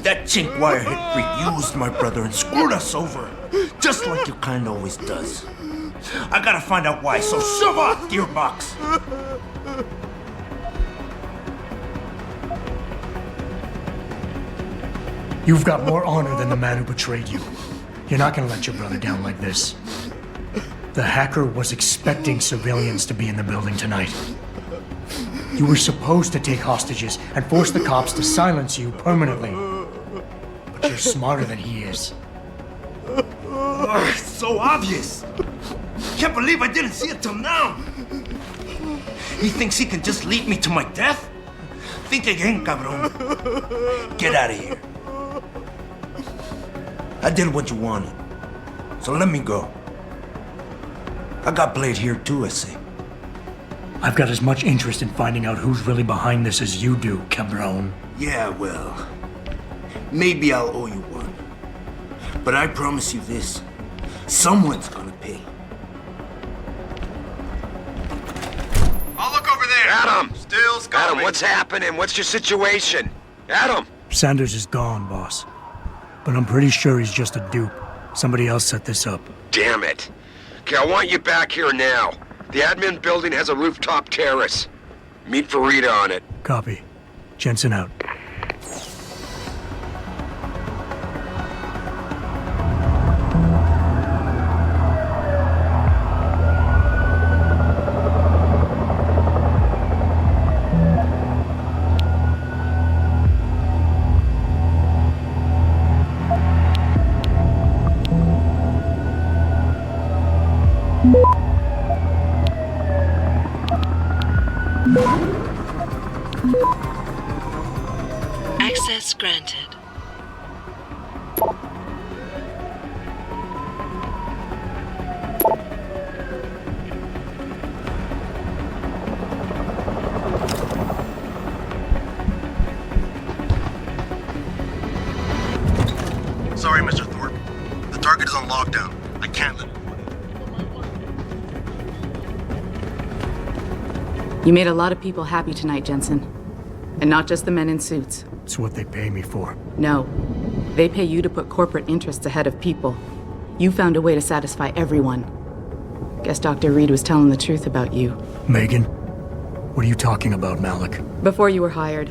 That chink wirehead freak used my brother and screwed us over, just like your kind always does. I gotta find out why, so shove off, Gearbox! You've got more honor than the man who betrayed you. You're not gonna let your brother down like this. The hacker was expecting civilians to be in the building tonight. You were supposed to take hostages and force the cops to silence you permanently. But you're smarter than he is. It's so obvious. Can't believe I didn't see it till now. He thinks he can just lead me to my death? Think again, cabron. Get out of here. I did what you wanted, so let me go. I got Blade here too, I say. I've got as much interest in finding out who's really behind this as you do, cabron. Yeah, well, maybe I'll owe you one. But I promise you this, someone's gonna pay. I'll look over there. Adam, Still scoping. Adam, what's happening? What's your situation? Adam! Sanders is gone, boss. But I'm pretty sure he's just a dupe. Somebody else set this up. Damn it. Okay, I want you back here now. The admin building has a rooftop terrace. Meet for Rita on it. Copy. Jensen out. Access granted. Sorry, Mr. Thorpe. The target is on lockdown. I can't let... You made a lot of people happy tonight, Jensen. And not just the men in suits. It's what they pay me for. No. They pay you to put corporate interests ahead of people. You found a way to satisfy everyone. Guess Dr. Reed was telling the truth about you. Megan? What are you talking about, Malik? Before you were hired.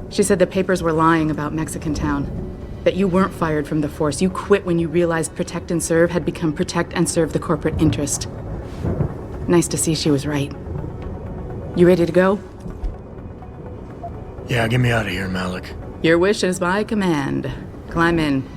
She said the papers were lying about Mexican Town. That you weren't fired from the force. You quit when you realized protect and serve had become protect and serve the corporate interest. Nice to see she was right. You ready to go? Yeah, get me out of here, Malik. Your wish is my command. Climb in.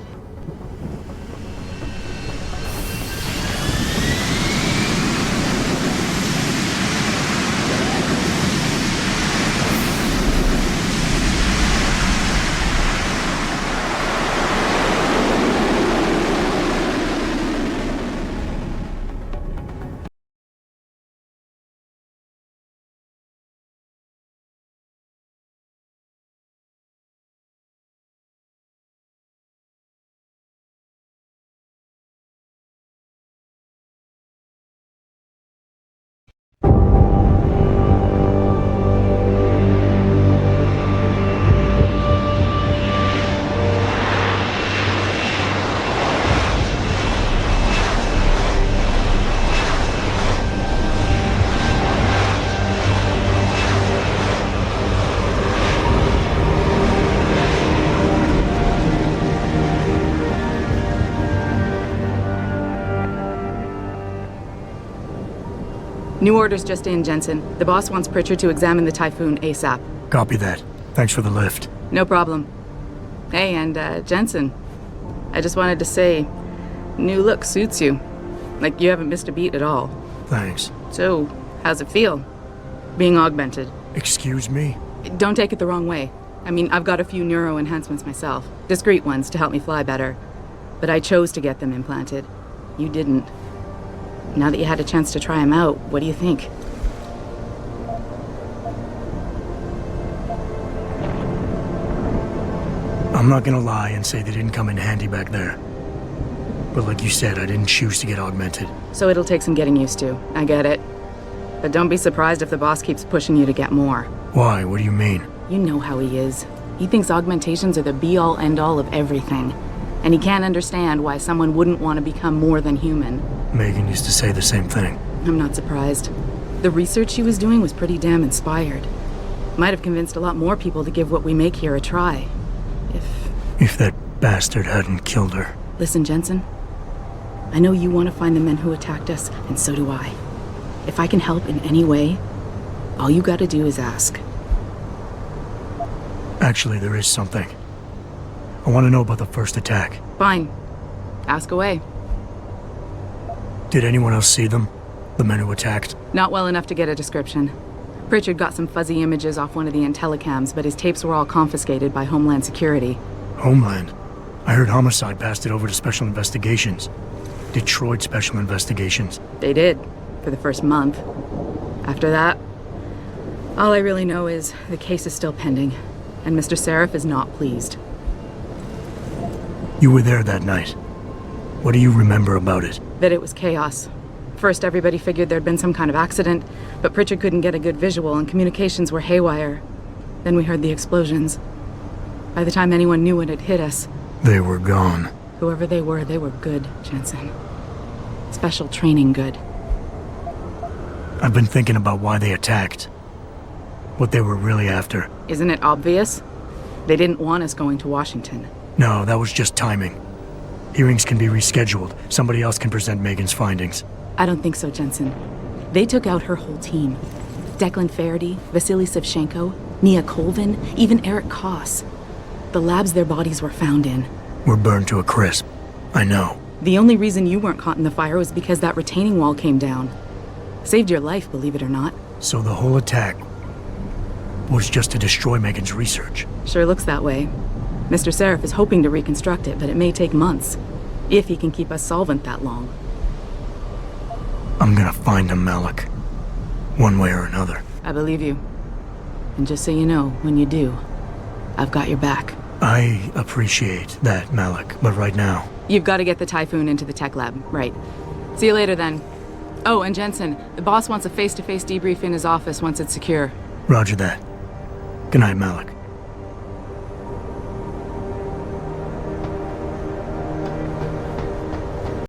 New orders just in, Jensen. The boss wants Pritchard to examine the Typhoon ASAP. Copy that. Thanks for the lift. No problem. Hey, and Jensen, I just wanted to say, new look suits you. Like you haven't missed a beat at all. Thanks. So, how's it feel? Being augmented? Excuse me? Don't take it the wrong way. I mean, I've got a few neuro enhancements myself. Discreet ones to help me fly better. But I chose to get them implanted. You didn't. Now that you had a chance to try them out, what do you think? I'm not gonna lie and say they didn't come in handy back there. But like you said, I didn't choose to get augmented. So it'll take some getting used to. I get it. But don't be surprised if the boss keeps pushing you to get more. Why? What do you mean? You know how he is. He thinks augmentations are the be-all, end-all of everything. And he can't understand why someone wouldn't want to become more than human. Megan used to say the same thing. I'm not surprised. The research she was doing was pretty damn inspired. Might have convinced a lot more people to give what we make here a try. If that bastard hadn't killed her. Listen, Jensen. I know you want to find the men who attacked us, and so do I. If I can help in any way, all you gotta do is ask. Actually, there is something. I want to know about the first attack. Fine. Ask away. Did anyone else see them? The men who attacked? Not well enough to get a description. Pritchard got some fuzzy images off one of the Intellicams, but his tapes were all confiscated by Homeland Security. Homeland? I heard Homicide passed it over to Special Investigations. Detroit Special Investigations. They did, for the first month. After that, all I really know is the case is still pending, and Mr. Seraph is not pleased. You were there that night. What do you remember about it? That it was chaos. First, everybody figured there'd been some kind of accident, but Pritchard couldn't get a good visual and communications were haywire. Then we heard the explosions. By the time anyone knew what had hit us... They were gone. Whoever they were good, Jensen. Special training good. I've been thinking about why they attacked. What they were really after. Isn't it obvious? They didn't want us going to Washington. No, that was just timing. Hearings can be rescheduled. Somebody else can present Megan's findings. I don't think so, Jensen. They took out her whole team. Declan Faraday, Vasily Savchenko, Nia Colvin, even Eric Koss. The labs their bodies were found in. We're burned to a crisp. I know. The only reason you weren't caught in the fire was because that retaining wall came down. Saved your life, believe it or not. So the whole attack was just to destroy Megan's research. Sure looks that way. Mr. Seraph is hoping to reconstruct it, but it may take months. If he can keep us solvent that long. I'm gonna find him, Malik. One way or another. I believe you. And just so you know, when you do, I've got your back. I appreciate that, Malik, but right now... You've got to get the Typhoon into the tech lab, right. See you later then. Oh, and Jensen, the boss wants a face-to-face debrief in his office once it's secure. Roger that. Good night, Malik.